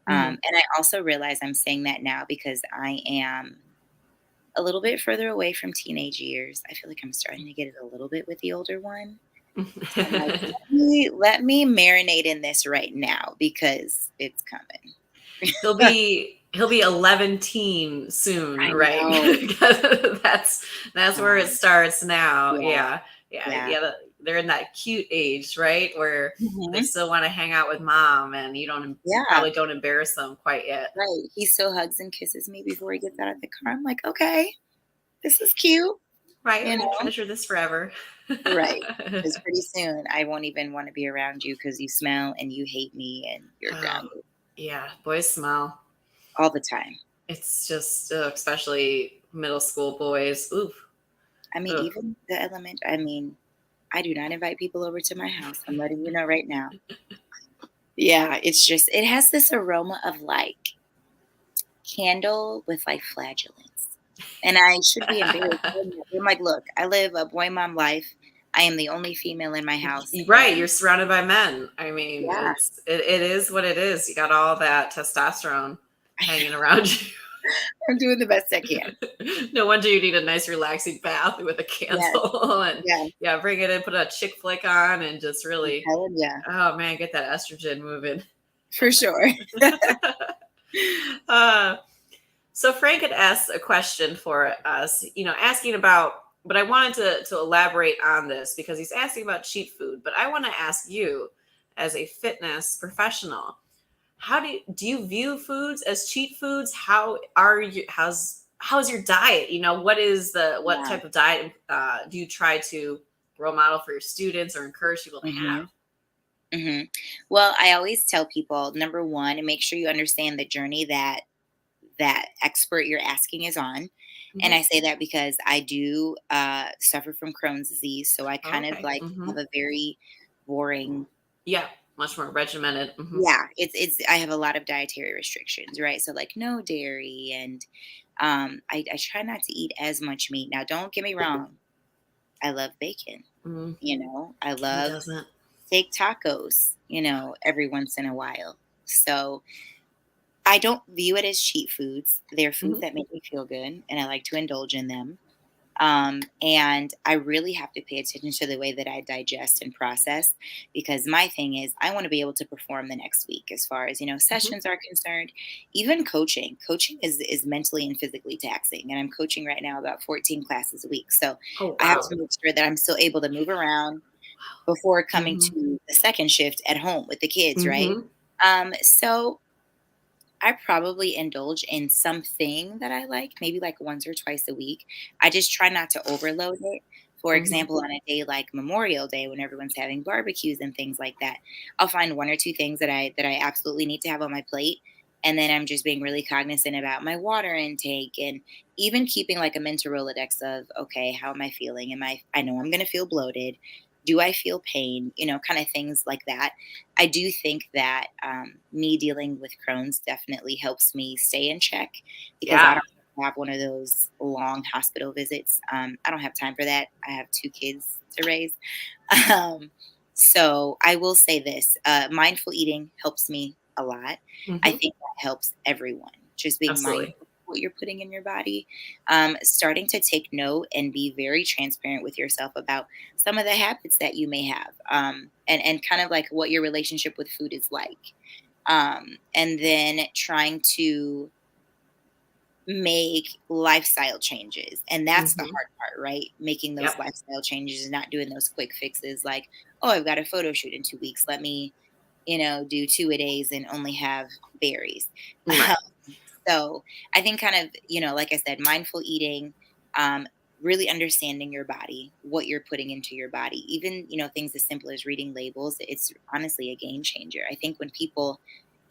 A: Hmm.
B: And I also realize I'm saying that now because I am a little bit further away from teenage years. I feel like I'm starting to get it a little bit with the older one. So I'm like, let me marinate in this right now because it's coming.
A: He'll be 11 teen soon,
B: I
A: right?
B: know.
A: That's where it
B: Um,
A: starts now.
B: yeah,
A: Yeah. Yeah.
B: yeah.
A: Yeah. They're in that cute age, right? Where they
B: Mhm.
A: still want to hang out with mom, and you
B: Yeah.
A: probably don't embarrass them quite yet.
B: Right, he still hugs and kisses me before he gets out of the car. I'm like, "Okay, this is cute,"
A: Right.
B: you
A: We're going to
B: know?
A: treasure this forever.
B: Right, because pretty soon, I won't even wanna be around you because you smell and you hate me and you're
A: Oh,
B: grounded
A: yeah. Boys smell.
B: all the time.
A: It's just, especially middle school boys. Oof.
B: I mean,
A: Ugh.
B: even the I mean, I do not invite people over to my house, I'm letting you know right now. Yeah, it's just it has this aroma of, like, candle with, like, flagellants, and I should be embarrassed. I'm like, "Look, I live a boy mom life. I am the only female in my house,
A: Right,
B: and"
A: you're surrounded by men. I mean,
B: Yeah.
A: it is what it is. You got all that testosterone hanging around you.
B: I'm doing the best I can.
A: No wonder you need a nice relaxing bath with a
B: Yes,
A: candle. And
B: yes,
A: yeah, bring it in, put a chick flick on, and just
B: I'm
A: really,
B: telling ya,
A: oh man, get that estrogen moving.
B: for sure.
A: uh, so Frank had asked a question for us, asking about, but I wanted to elaborate on this because he's asking about cheat food. But I want to ask you, as a fitness professional, how do you view foods as cheat foods? How's your diet? What
B: Yeah,
A: type of diet do you try to role model for your students or encourage people to have?
B: mhm, mhm. Well, I always tell people, number 1, make sure you understand the journey that expert you're asking is on, and
A: Hmm.
B: I say that because I do, suffer from Crohn's disease, so I kind of,
A: Okay.
B: like,
A: Hmm.
B: have a very boring
A: Yeah. Much more regimented. Hmm.
B: Yeah, it's I have a lot of dietary restrictions, right? So like no dairy and I try not to eat as much meat. Now don't get me wrong, I love bacon,
A: Mm,
B: I
A: who
B: love
A: doesn't?
B: steak tacos, every once in a while. So I don't view it as cheat foods. They're foods
A: Hmm.
B: that make me feel good and I like to indulge in them. And I really have to pay attention to the way that I digest and process because my thing is I want to be able to perform the next week as far as,
A: Hmm.
B: sessions are concerned. Even coaching. Coaching is mentally and physically taxing. And I'm coaching right now about 14 classes a week. So
A: Oh,
B: I have
A: wow.
B: to make sure that I'm still able to move around before coming
A: Hmm.
B: to the second shift at home with the kids, right?
A: Hmm.
B: So I probably indulge in something that I like, maybe like once or twice a week. I just try not to overload it. For
A: Hmm.
B: example, on a day like Memorial Day when everyone's having barbecues and things like that, I'll find one or two things that I absolutely need to have on my plate. And then I'm just being really cognizant about my water intake and even keeping like a mental Rolodex of, okay, how am I feeling? I know I'm going to feel bloated. Do I feel pain? Kind of things like that. I do think that me dealing with Crohn's definitely helps me stay in check because I
A: Yeah.
B: don't have one of those long hospital visits. I don't have time for that. I have two kids to raise. Um, so I will say this mindful eating helps me a lot. I
A: Hmm.
B: think that helps everyone, just being mindful
A: Absolutely.
B: of what you're putting in your body, starting to take note and be very transparent with yourself about some of the habits that you may have, and kind of like what your relationship with food is like. And then trying to make lifestyle changes. And that's the
A: Hmm.
B: hard part, right? Making those
A: Yep.
B: lifestyle changes and not doing those quick fixes like, oh, I've got a photo shoot in 2 weeks. Let me, do 2-a-days and only have berries.
A: Right.
B: So I think kind of, like I said, mindful eating, um, really understanding your body, what you're putting into your body, even, things as simple as reading labels, it's honestly a game changer. I think when people,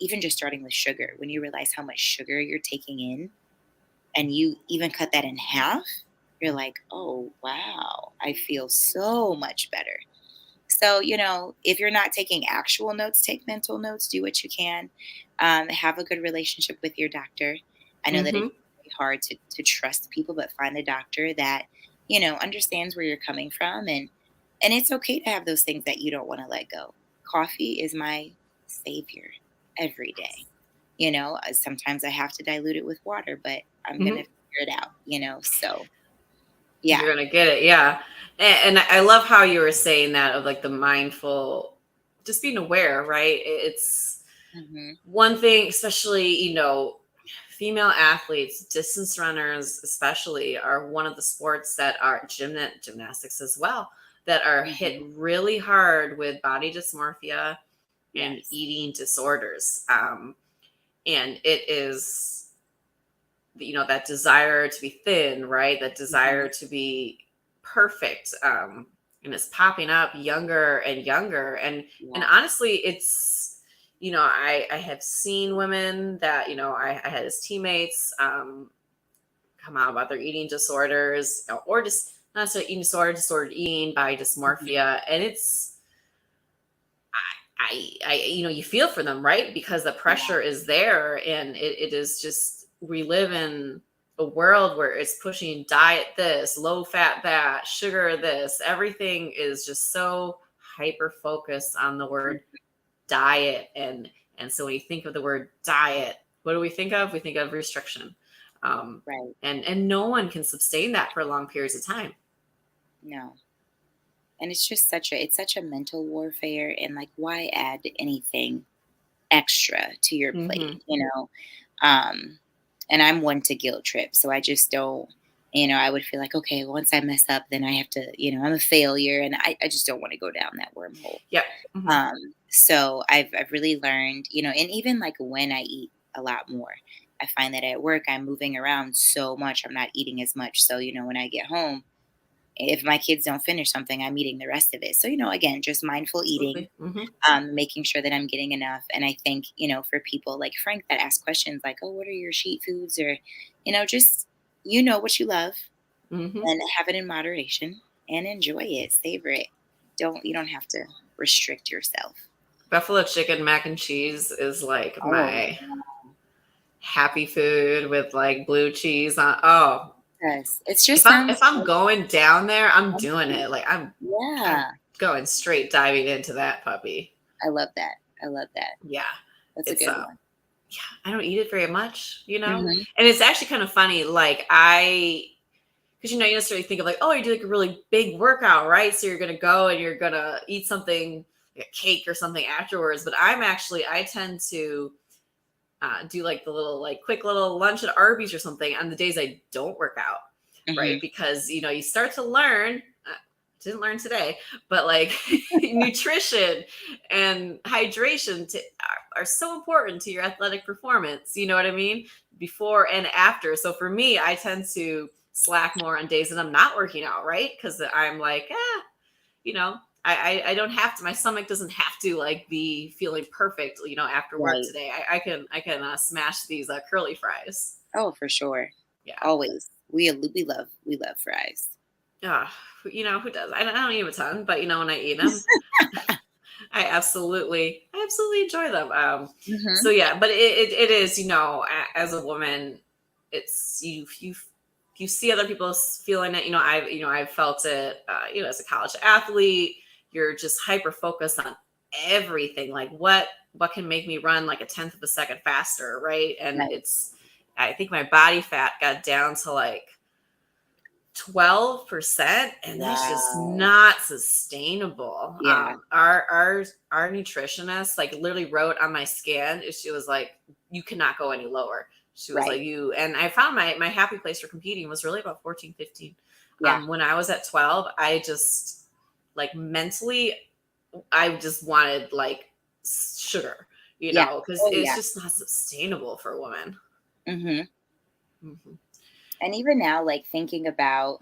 B: even just starting with sugar, when you realize how much sugar you're taking in, and you even cut that in half, you're like, oh, wow, I feel so much better. So, if you're not taking actual notes, take mental notes, do what you can. Have a good relationship with your doctor. I know that it's
A: Hmm.
B: really hard to trust people, but find a doctor that, understands where you're coming from. And it's okay to have those things that you don't want to let go. Coffee is my savior every day. Sometimes I have to dilute it with water, but I'm going to
A: Hmm.
B: figure it out. So yeah.
A: You're gonna get it, yeah. And I love how you were saying that of like the mindful, just being aware, right? It's
B: Hmm.
A: one thing, especially female athletes, distance runners, especially, are one of the sports that are gymnastics as well, that are hit
B: Hmm.
A: really hard with body dysmorphia and
B: Yes.
A: eating disorders. And it is that desire to be thin, right, that
B: Hmm.
A: desire to be perfect, and it's popping up younger and younger, and
B: Yeah.
A: honestly, it's I have seen women that I had as teammates, come out about their eating disorders, or just not necessarily eating disordered eating by
B: Mhm.
A: dysmorphia, and it's I you feel for them, right? Because the
B: Yeah.
A: pressure is there, and it is just, we live in a world where it's pushing diet this, low fat that, sugar this. Everything is just so hyper focused on the
B: Mm.
A: word diet, and so when you think of the word diet, what do we think of? We think of restriction, um,
B: Right.
A: and no one can sustain that for long periods of time.
B: No. And it's just such a mental warfare and like why add anything extra to your
A: Hmm.
B: plate? Um and I'm one to guilt trip, so I just don't, I would feel like, okay, once I mess up, then I have to, I'm a failure and I just don't want to go down that wormhole.
A: Yep. Hmm.
B: So I've really learned, and even like when I eat a lot more, I find that at work I'm moving around so much, I'm not eating as much. So, when I get home, if my kids don't finish something, I'm eating the rest of it. So, again, just mindful eating,
A: Absolutely. Hmm.
B: making sure that I'm getting enough. And I think, for people like Frank that ask questions like, oh, what are your sheet foods? Or, just, what you love
A: Hmm.
B: and have it in moderation and enjoy it, savor it. You don't have to restrict yourself.
A: Buffalo chicken mac and cheese is like
B: Oh,
A: my happy food with like blue cheese on. Oh,
B: yes. It
A: if
B: just
A: I'm
B: sounds
A: if I'm
B: so
A: going down there, I'm doing
B: comfy.
A: it. Like I'm
B: Yeah.
A: going straight diving into that puppy.
B: I love that. I love that.
A: Yeah.
B: That's a
A: It's
B: good one.
A: yeah, I don't eat it very much, you know?
B: Mhm.
A: And it's actually kind of funny. Like because you necessarily think of like, oh, you do like a really big workout, right? So you're gonna go and you're gonna eat something like a cake or something afterwards. But I tend to do like the little like quick little lunch at Arby's or something on the days I don't work out, right?
B: Mhm.
A: Because you start to learn. Didn't learn today, but like nutrition and hydration are so important to your athletic performance. You know what I mean? Before and after. So for me, I tend to slack more on days that I'm not working out, right? Because I'm like, you know, I don't have to. My stomach doesn't have to like be feeling perfect, after work
B: Right.
A: today. I can smash these curly fries.
B: Oh, for sure.
A: Yeah.
B: Always. We love fries.
A: Yeah. Who does? I don't eat a ton, but when I eat them, I absolutely enjoy them. So
B: Mhm.
A: yeah, but it is, as a woman, it's you see other people feeling it. I've felt it. As a college athlete, you're just hyper focused on everything. Like what can make me run like a tenth of a second faster, right? And
B: Right.
A: I think my body fat got down to like 12%, and that's just
B: Wow.
A: not sustainable.
B: Yeah.
A: Our nutritionist like literally wrote on my scan, she was like, you cannot go any lower. She was like,
B: Right.
A: you, and I found my happy place for competing was really about 14, 15.
B: Yeah.
A: When I was at 12, I just like mentally I just wanted like sugar,
B: Yeah.
A: because
B: Oh,
A: it's
B: yeah.
A: just not sustainable for a woman.
B: Mhm.
A: Mhm.
B: And even now, like, thinking about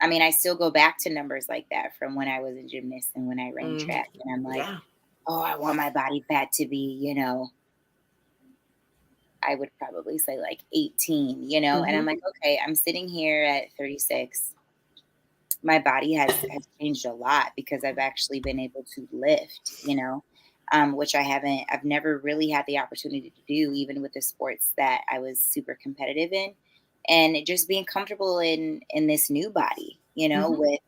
B: I mean, I still go back to numbers like that from when I was a gymnast and when I ran
A: Mhm.
B: track, and I'm like,
A: Yeah.
B: "Oh, I want my body fat to be," I would probably say like 18, and I'm
A: Mhm.
B: like, "Okay, I'm sitting here at 36. My body has changed a lot because I've actually been able to lift, which I've never really had the opportunity to do, even with the sports that I was super competitive in, and just being comfortable in this new body,
A: Mhm.
B: with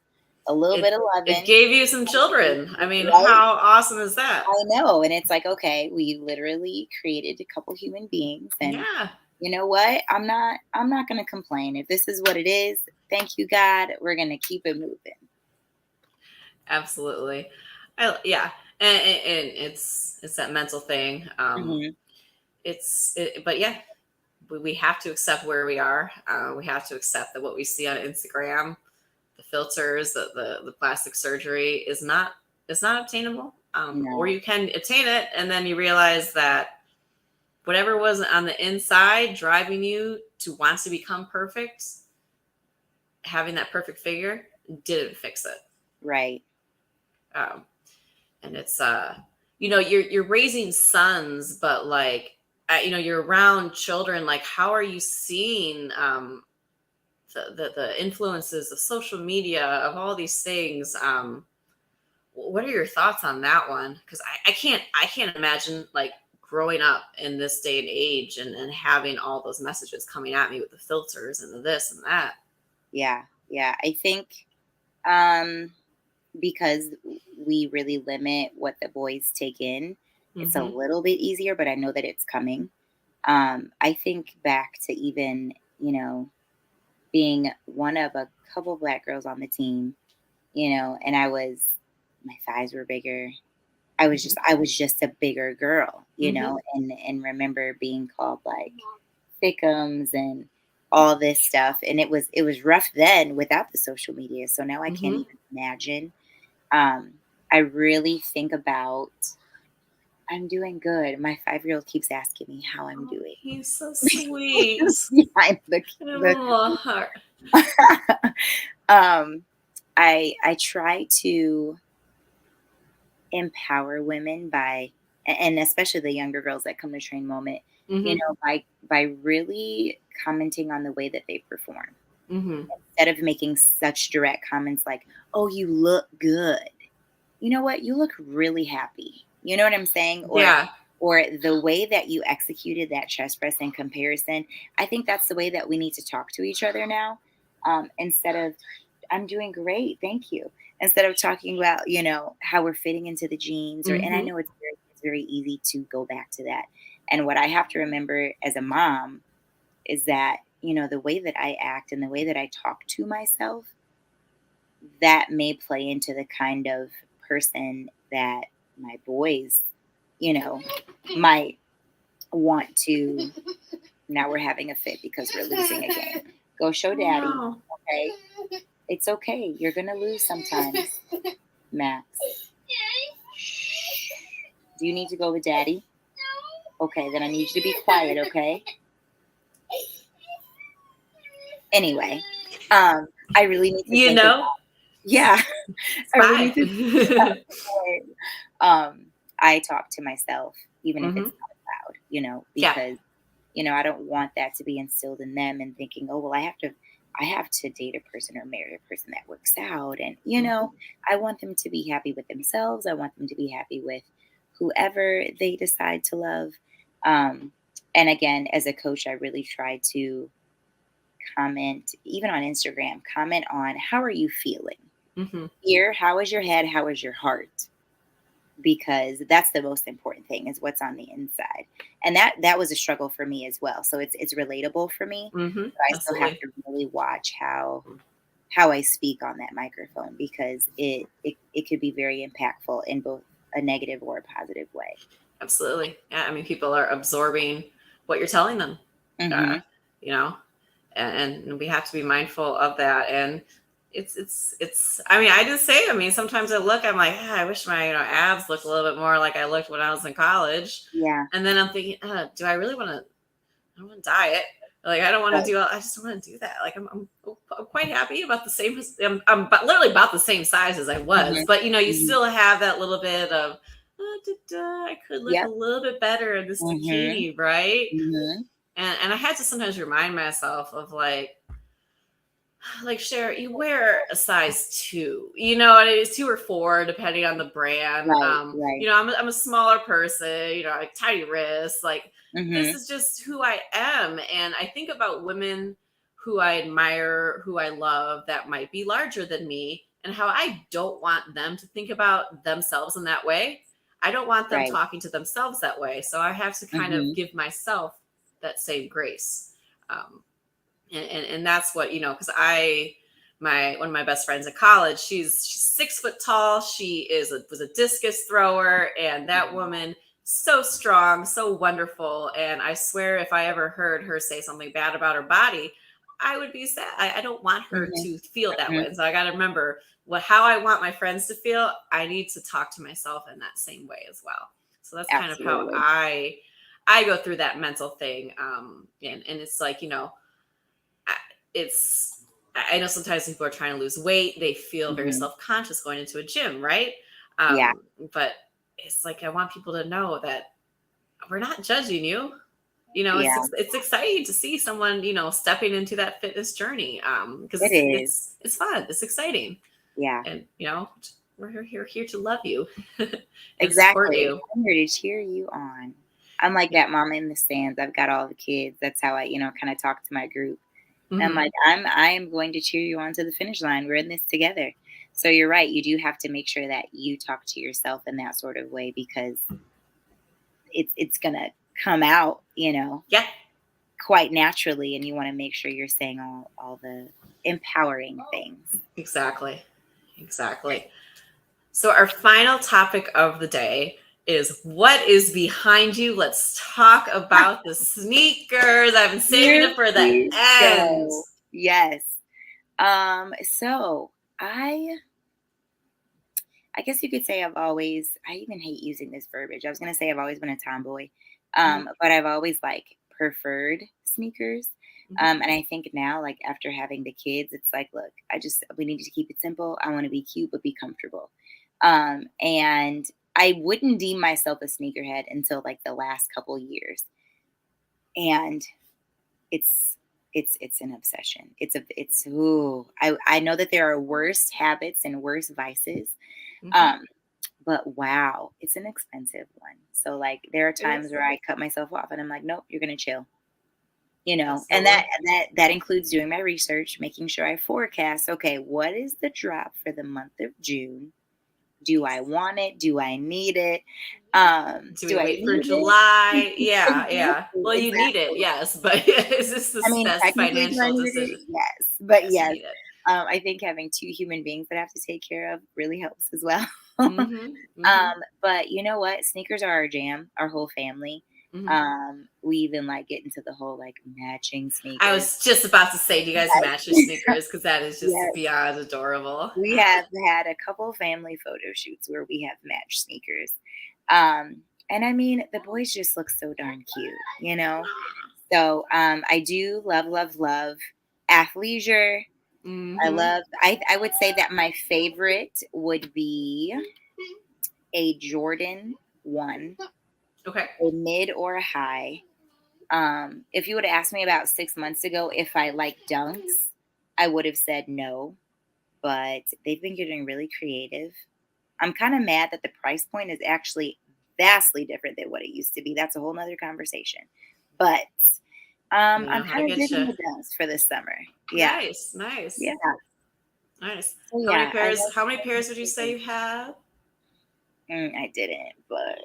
B: a little bit
A: It
B: of
A: it
B: loving,
A: gave you some children. I mean,
B: right?
A: how awesome is that?
B: I know, and it's like, okay, we literally created a couple human beings, and
A: Yeah,
B: you know what? I'm not going to complain. If this is what it is, thank you, God. We're going to keep it moving.
A: absolutely. Yeah, and it's that mental thing.
B: Hmm.
A: But yeah, we have to accept where we are. We have to accept that what we see on Instagram, the filters, the plastic surgery is not obtainable. Or
B: No.
A: you can attain it, and then you realize that whatever was on the inside driving you to want to become perfect, having that perfect figure didn't fix it.
B: Right.
A: Um, and it's you're raising sons, but like you're around children. Like, how are you seeing the influences of social media, of all these things? What are your thoughts on that one? Because I can't imagine like growing up in this day and age and having all those messages coming at me with the filters and the this and that.
B: Yeah. Yeah. I think um because we really limit what the boys take in, it's a
A: Hmm.
B: little bit easier, but I know that it's coming. I think back to even, being one of a couple black girls on the team, and my thighs were bigger.
A: Hmm.
B: I was just a bigger girl,
A: Hmm.
B: and remember being called like thickums and all this stuff. And it was rough then without the social media. So now I can't
A: Hmm.
B: even imagine. I really think about I'm doing good. My 5-year-old keeps asking me how I'm
A: Oh,
B: doing.
A: he's so sweet.
B: Behind
A: And a
B: the
A: little heart.
B: um I try to empower women and especially the younger girls that come to train moment,
A: Hmm.
B: by really commenting on the way that they perform
A: Hmm.
B: instead of making such direct comments like, "Oh, you look good." you know what, you look really happy. You know what I'm saying?
A: Yeah.
B: Or the way that you executed that chest press in comparison, I think that's the way that we need to talk to each other now. Instead of, I'm doing great, thank you. Instead of talking about, how we're fitting into the jeans, and I
A: Hmm.
B: know it's very easy to go back to that. And what I have to remember as a mom is that, the way that I act and the way that I talk to myself, that may play into the kind of person that my boys, you know, might want to. Now we're having a fit because we're losing again. Go show
A: Oh
B: daddy.
A: no.
B: Okay. It's okay. You're going to lose sometimes, Max. Shh. Do you need to go with daddy? Okay, then I need you to be quiet, okay? Anyway, I really need to
A: You
B: think about,
A: know,
B: yeah,
A: it's
B: I really need to think about
A: fine.
B: the way I talk to myself, even if it's
A: Hmm.
B: not loud,
A: Yeah.
B: because I don't want that to be instilled in them and thinking, oh well, I have to date a person or marry a person that works out, and
A: Hmm.
B: I want them to be happy with themselves. I want them to be happy with whoever they decide to love. Um, and again, as a coach, I really try to comment, even on Instagram, comment on how are you feeling
A: Hmm.
B: here, how is your head, how is your heart, because that's the most important thing, is what's on the inside. And that was a struggle for me as well, so it's relatable for me,
A: Hmm.
B: but I still have
A: Absolutely.
B: to really watch how I speak on that microphone, because it could be very impactful in both a negative or a positive way.
A: Absolutely. Yeah. I mean, people are absorbing what you're telling them. Uh,
B: Hmm.
A: you know, and we have to be mindful of that. And I mean, I just say, I mean, sometimes I look, I'm like, I wish my, abs looked a little bit more like I looked when I was in college.
B: Yeah.
A: And then I'm thinking, do I really want to, I don't want to diet. Like, I don't want to
B: Right.
A: do, I just don't want to do that. Like, I'm quite happy about the same, I'm literally about the same size as I was,
B: Hmm.
A: but you
B: Hmm.
A: still have that little bit of, I could look a
B: Yep.
A: little bit better in this
B: Hmm.
A: bikini, right?
B: Hmm.
A: And I had to sometimes remind myself of like Cher, you wear a size 2, and it is 2 or 4 depending on the brand.
B: Right. Right.
A: I'm a smaller person, like tiny wrists. Like, this
B: Hmm.
A: is just who I am, and I think about women who I admire, who I love, that might be larger than me, and how I don't want them to think about themselves in that way. I don't want them
B: Right.
A: talking to themselves that way, so I have to kind of
B: Hmm.
A: give myself that same grace. Um, and that's what, because my one of my best friends in college, she's 6 foot tall. She was a discus thrower, and that woman, so strong, so wonderful. And I swear, if I ever heard her say something bad about her body, I would be sad. I don't want her
B: Hmm.
A: to feel that way.
B: Hmm.
A: And so I got to remember how I want my friends to feel. I need to talk to myself in that same way as well. So that's kind of how
B: Absolutely.
A: I go through that mental thing. And it's like, it's I know sometimes people are trying to lose weight. They feel very
B: Hmm.
A: self-conscious going into a gym, right?
B: Yeah.
A: But it's like I want people to know that we're not judging you.
B: Yeah.
A: It's exciting to see someone, stepping into that fitness journey.
B: It
A: Because
B: is.
A: it's fun, it's exciting,
B: Yeah.
A: and we're here to love you and support
B: Exactly.
A: you.
B: I'm here to cheer you on. I'm like that mama in the stands. I've got all the kids. That's how I, kind of talk to my group. I'm like,
A: Hmm.
B: I am going to cheer you on to the finish line. We're in this together. So you're right. You do have to make sure that you talk to yourself in that sort of way, because it's gonna come out,
A: Yeah,
B: quite naturally, and you want to make sure you're saying all the empowering things.
A: exactly. So, our final topic of the day is what is behind you. Let's talk about the sneakers. I've been saving
B: Here
A: it for the
B: we
A: end.
B: go. Yes. So I guess you could say I even hate using this verbiage. I was gonna say I've always been a tomboy.
A: Mhm,
B: But I've always like preferred sneakers.
A: mhm.
B: And I think now, like after having the kids, it's like, look, we need to keep it simple. I want to be cute but be comfortable. And I wouldn't deem myself a sneakerhead until like the last couple years. And it's it's an obsession. I know that there are worse habits and worse vices.
A: Mhm.
B: Um, But wow, it's an expensive one. So like there are
A: It
B: times
A: is.
B: where I cut myself off and I'm like, nope, you're gonna chill. You know, and that
A: Absolutely.
B: that that includes doing my research, making sure I forecast, okay, what is the drop for the month of June? Do I want it? Do I need it?
A: Do we
B: Do I
A: wait for
B: need it?
A: July? Yeah, yeah.
B: Exactly,
A: Well, you need it,
B: exactly.
A: yes, but is this
B: I
A: the
B: mean,
A: best
B: technically, do I
A: financial
B: need
A: decision?
B: it? Yes, but
A: Yes, you
B: yes,
A: need it.
B: I think having 2 human beings that I have to take care of really helps as well.
A: Mhm, mhm,
B: But you know what? Sneakers are our jam, our whole family.
A: mhm.
B: We even, like, get into the whole, like, matching
A: I
B: sneakers.
A: was just about to say, do you guys match your
B: Yes.
A: sneakers? Because that is just
B: Yes.
A: beyond adorable.
B: We have had a couple family photo shoots where we have matched sneakers. And I mean, the boys just look so darn cute, you know? So I do love, love, love athleisure.
A: Mhm.
B: I would say that my favorite would be a Jordan 1,
A: Okay.
B: a mid or a high. If you would have asked me about 6 months ago if I like dunks, I would have said no, but they've been getting really creative. I'm kind of mad that the price point is actually vastly different than what it used to be. That's a whole nother conversation. But
A: You know
B: I'm
A: how to
B: kind of
A: get
B: digging
A: you.
B: the dunks for this summer. Yeah.
A: Nice, nice,
B: Yeah.
A: nice.
B: So yeah, I love
A: How many pairs would you say you have?
B: I didn't, but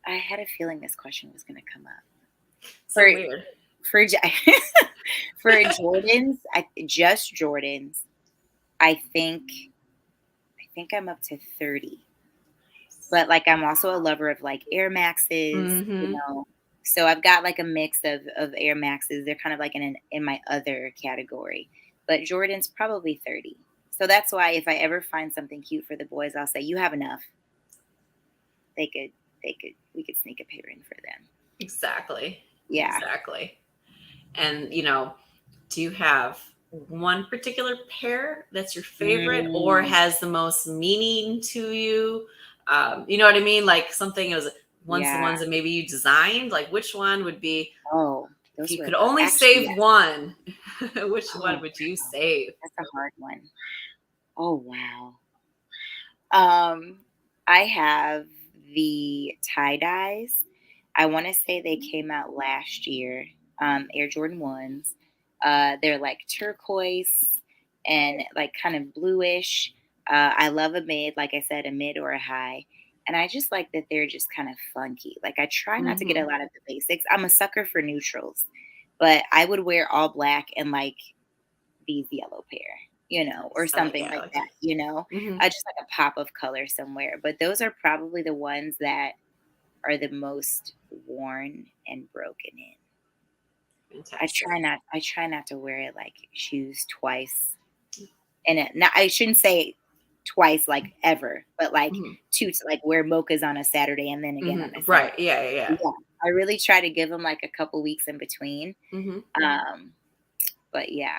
B: I had a feeling this question was going to come up.
A: So
B: For
A: weird.
B: for for Jordans, just Jordans, I think I'm up to 30. But like I'm also a lover of like Air Maxes,
A: Mhm.
B: So I've got like a mix of Air Maxes. They're kind of like in my other category. But Jordan's probably 30. So that's why if I ever find something cute for the boys, I'll say, you have enough. They could we could sneak a pair in for them.
A: Exactly.
B: Yeah.
A: Exactly. And, do you have one particular pair that's your favorite or
B: Mm,
A: has the most meaning to you? You know what I mean? Like something is one's the
B: yeah.
A: ones that maybe you designed. Like which one would be,
B: Oh,
A: if
B: those
A: you
B: were
A: could only
B: actually,
A: save
B: yes.
A: one, which
B: Oh,
A: one would you
B: wow.
A: save?
B: That's a hard one. Oh, wow. Um, I have the tie dyes. I want to say they came out last year. Air Jordan ones. They're like turquoise and like kind of bluish. I love a mid, like I said, a mid or a high. And I just like that they're just kind of funky. Like I try not to get a
A: Hmm.
B: lot of the basics. I'm a sucker for neutrals, but I would wear all black and like these yellow pair, or
A: I like
B: something
A: it. I
B: like
A: like
B: that,
A: it.
B: just like a pop of color somewhere. But those are probably the ones that are the most worn and broken in.
A: Fantastic.
B: I try not to wear like shoes twice. And not, I shouldn't say twice like ever, but like
A: Hmm.
B: two to like wear mochas on a Saturday and then again
A: Hmm.
B: on a Sunday.
A: Right. Yeah. Yeah. Yeah.
B: Yeah. I really try to give them like a couple weeks in between.
A: Hmm.
B: Um, but yeah.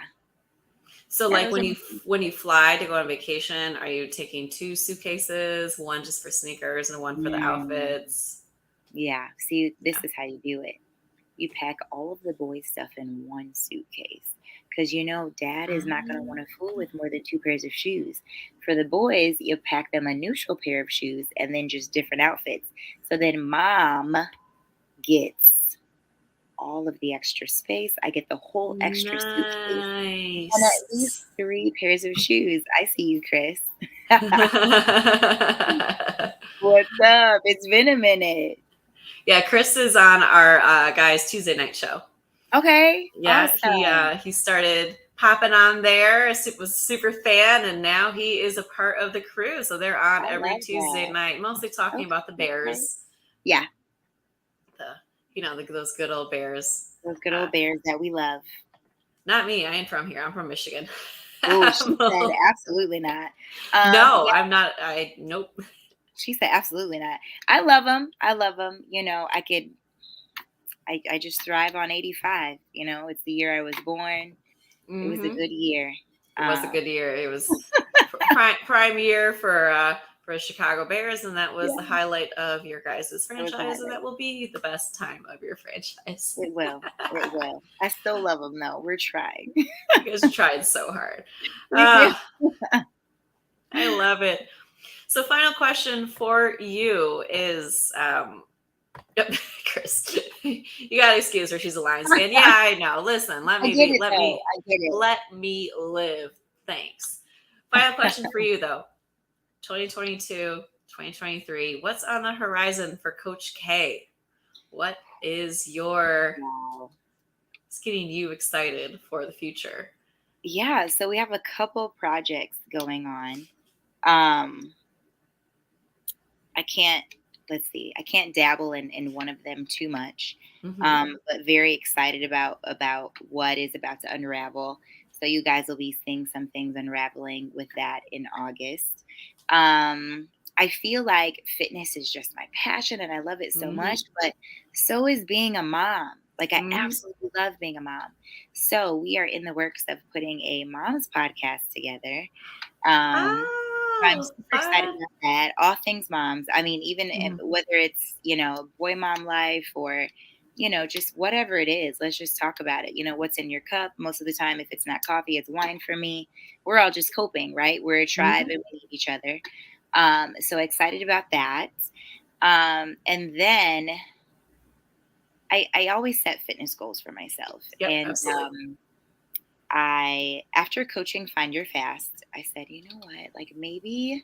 A: So,
B: Yeah,
A: like
B: those are
A: when you fly to go on vacation, are you taking two suitcases, one just for sneakers and one for the
B: mm,
A: outfits?
B: yeah. See,
A: Yeah.
B: this is how you do it. You pack all of the boys' stuff in one suitcase because dad is not going to want
A: Um,
B: to fool with more than two pairs of shoes. For the boys, you pack them a neutral pair of shoes and then just different outfits. So then mom gets all of the extra space. I get the whole extra suitcase and at least
A: Nice.
B: three pairs of shoes. I see you, Chris. What's up? It's been a minute.
A: Yeah, Chris is on our guys Tuesday night show.
B: Okay,
A: Yeah,
B: awesome.
A: he started popping on there. Was a super fan, and now he is a part of the crew. So they're on
B: I
A: every
B: love
A: Tuesday
B: that.
A: night, mostly talking about the
B: Okay, okay.
A: Bears.
B: Yeah,
A: The those good old Bears.
B: those good
A: Uh,
B: old bears that we love.
A: Not me. I ain't from here. I'm from Michigan.
B: Oh, she said absolutely not.
A: No,
B: Yeah,
A: I'm not. I nope.
B: she said absolutely not. I love them. I love them. I just thrive on 85. It's the year I was born. It was a
A: Hmm.
B: good year.
A: It was a
B: Um,
A: good year. It was prime year for Chicago Bears, and that was
B: yeah,
A: the highlight of your guys'
B: it was a
A: franchise, and
B: highlight.
A: that will be the best time of your franchise.
B: It will. It will. I still love them though. We're trying.
A: You guys are trying so hard.
B: We do.
A: I love it. So final question for you is, yep, Chris, you gotta excuse her. She's a Lions fan. Yeah, I know. Listen,
B: I get it though. I get it.
A: let me live. Thanks. Final question for you though. 2022, 2023. What's on the horizon for Coach K? What is your
B: Wow.
A: it's getting you excited for the future?
B: Yeah, so we have a couple projects going on. Um, I can't, let's see, I can't dabble in one of them too much.
A: Mm-hmm.
B: But very excited about what is about to unravel. So you guys will be seeing some things unraveling with that in August. I feel like fitness is just my passion and I love it so
A: Mm-hmm.
B: much, but so is being a mom. Like I
A: Mm-hmm.
B: absolutely love being a mom. So we are in the works of putting a mom's podcast together. Um, so I'm
A: Oh,
B: super excited
A: fun.
B: about that. All things moms. I mean, even
A: Mm-hmm.
B: whether it's, boy mom life or, just whatever it is, let's just talk about it. What's in your cup? Most of the time, if it's not coffee, it's wine for me. We're all just coping, right? We're a tribe
A: Mm-hmm.
B: and we need each other. So excited about that. And then I always set fitness goals for myself.
A: Yep,
B: And
A: absolutely.
B: after coaching Find Your Fast, I said, you know what? Like maybe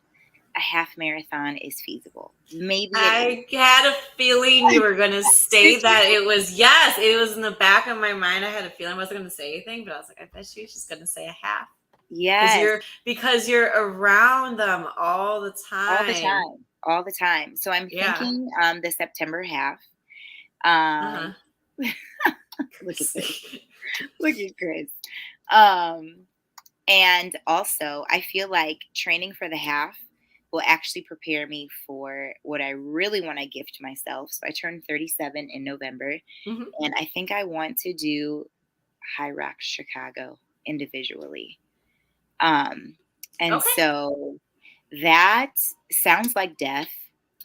B: a half marathon is feasible. Maybe it is.
A: I had a feeling you were going to say
B: Did
A: that.
B: you?
A: It was, yes, it was in the back of my mind. I had a feeling I wasn't going to say anything, but I was like, I bet she's just going to say a half.
B: Yes,
A: Because you're around them all the
B: all the
A: time.
B: time, all the time. So I'm
A: Yeah.
B: thinking the September half.
A: Uh-huh.
B: Um, look at this. Look at Chris. Um, and also, I feel like training for the half will actually prepare me for what I really want to gift myself. So I turned 37 in November,
A: Mhm.
B: and I think I want to do High Rocks Chicago individually. Um, and
A: Okay.
B: so that sounds like death.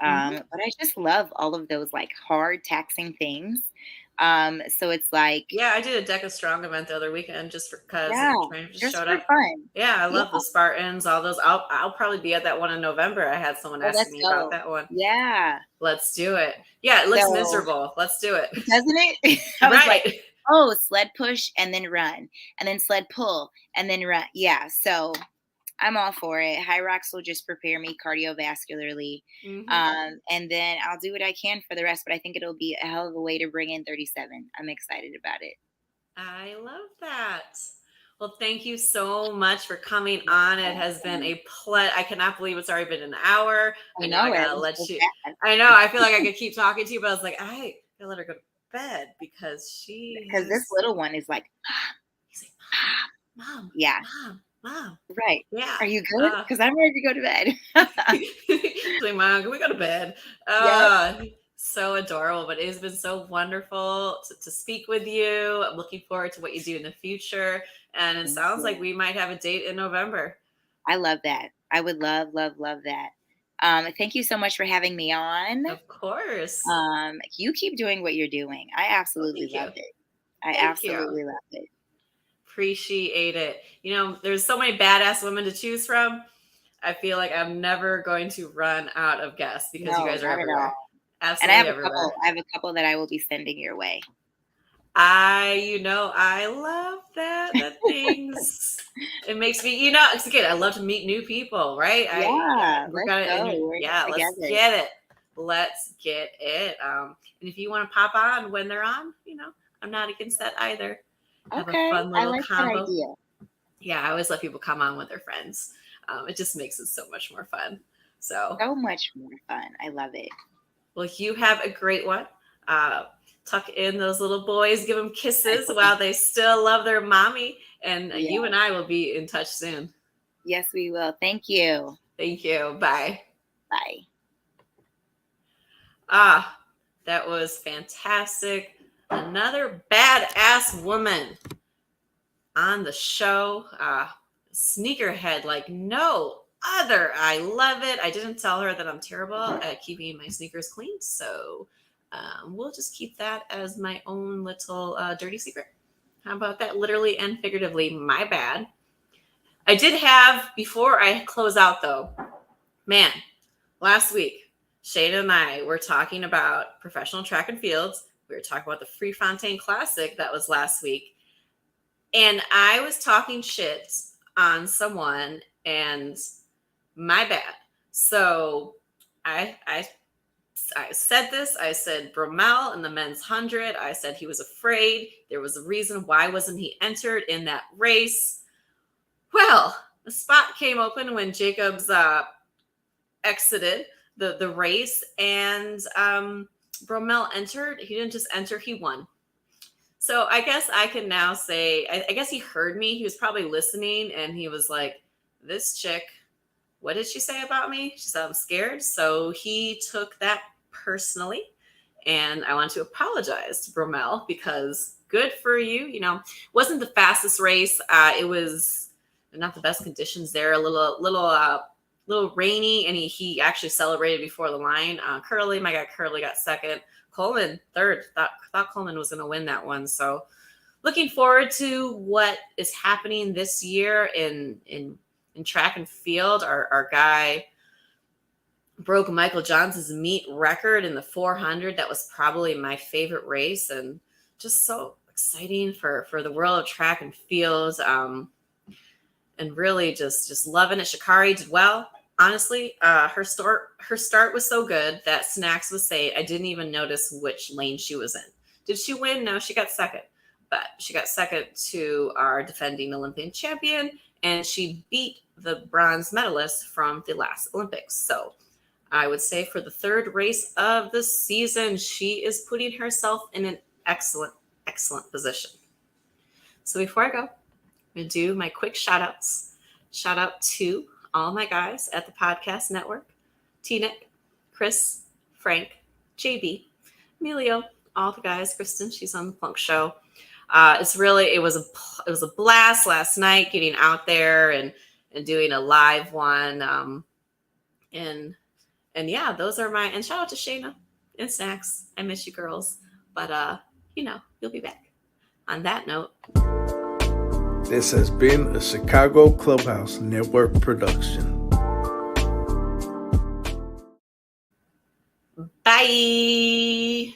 A: Mhm.
B: But I just love all of those like hard taxing things. So it's like,
A: Yeah, I did a Deca Strong event the other weekend just because
B: yeah,
A: the trainer just
B: just
A: showed
B: for
A: up.
B: fun.
A: Yeah, I
B: Yeah.
A: love the Spartans, all those. I'll probably be at that one in November. I had someone
B: Oh,
A: asking
B: let's
A: me about
B: go.
A: that one.
B: Yeah.
A: Let's do it. Yeah, it looks
B: So
A: miserable. Let's do it.
B: doesn't it? I was like,
A: Right.
B: oh, sled push and then run, and then sled pull and then run. Yeah. So I'm all for it. High rocks will just prepare me cardiovascularly.
A: Mhm.
B: And then I'll do what I can for the rest, but I think it'll be a hell of a way to bring in 37. I'm excited about it.
A: I love that. Well, thank you so much for coming on. It has been a pleasure. I cannot believe it's already been an hour.
B: I
A: I know I
B: know it
A: gotta
B: was
A: let
B: so
A: you.
B: fast
A: I know. I feel like I could keep talking to you, but I was like, I gotta let her go to bed because
B: because this
A: she's.
B: little one is like,
A: He's like,
B: mom,
A: mom,
B: yeah,
A: mom.
B: right.
A: Yeah.
B: Are you good? Because I'm ready to go to bed.
A: She's like, Mom, can we go to bed?
B: Yep.
A: So adorable. But it has been so wonderful to speak with you. I'm looking forward to what you do in the future. And it
B: Thank
A: sounds like
B: you.
A: we might have a date in November.
B: I love that. I would love, love, love that. Thank you so much for having me on.
A: Of course.
B: You keep doing what you're doing. I
A: Well,
B: absolutely
A: thank you.
B: love it. I
A: Thank you.
B: absolutely love it.
A: Appreciate it. There's so many badass women to choose from. I feel like I'm never going to run out of guests because you
B: No,
A: guys are
B: not at
A: everywhere.
B: all. And
A: Absolutely everywhere.
B: I have a couple that I will be sending your way.
A: I love that things. It makes me, it's good. I love to meet new people, right?
B: Yeah,
A: We're
B: let's
A: gonna,
B: go. We're in it
A: let's
B: together.
A: get it. Let's get it. And if you want to pop on when they're on, I'm not against that either. Have a
B: Okay,
A: fun
B: I
A: little
B: like that
A: combo.
B: idea.
A: Yeah, I always let people come on with their friends. It just makes it so much more fun. So,
B: So much more fun. I love it.
A: well, you have a great one. Uh, Tuck in those little boys, give them kisses while they still love their mommy. And you
B: Yeah.
A: and I will be in touch soon.
B: Yes, we will. Thank you.
A: Thank you. Bye.
B: Bye.
A: Ah, that was fantastic. Another badass woman on the show. Sneakerhead like no other. I love it. I didn't tell her that I'm terrible at keeping my sneakers clean. So we'll just keep that as my own little dirty secret. How about that? Literally and figuratively, my bad. I did have, before I close out though, man, last week, Shayna and I were talking about professional track and fields. We were talking about the Freefontaine Classic that was last week. And I was talking shit on someone, and my bad. So I said this. I said Bromell in the men's 100. I said he was afraid. There was a reason. Why wasn't he entered in that race? Well, the spot came open when Jacobs exited the race, and Bromell entered. He didn't just enter, he won. So I guess I can now say, I guess he heard me. He was probably listening, and he was like, this chick, what did she say about me? She said, I'm scared. So he took that personally, and I want to apologize to Bromell, because good for you. You know, wasn't the fastest race. It was not the best conditions there. A little rainy, and he actually celebrated before the line. Curly, my guy Curly, got second. Coleman third. Thought Coleman was going to win that one. So looking forward to what is happening this year in track and field. Our guy broke Michael Johnson's meet record in the 400. That was probably my favorite race, and just so exciting for the world of track and field. And really just loving it. Sha'Carri did well. Honestly, her start was so good that Snacks was saying I didn't even notice which lane she was in. Did she win? No, she got second. But she got second to our defending Olympian champion, and she beat the bronze medalist from the last Olympics. So I would say for the third race of the season, she is putting herself in an excellent position. So before I go, I'm going to do my quick shout outs. Shout out to all my guys at the podcast network: T-Nick, Chris, Frank, JB, Emilio, all the guys. Kristen, she's on the Plunk Show. It was a blast last night getting out there and doing a live one. And yeah, those are and shout out to Shayna and Snacks. I miss you girls, but you'll be back. On that note,
C: this has been a Chicago Clubhouse Network production.
A: bye.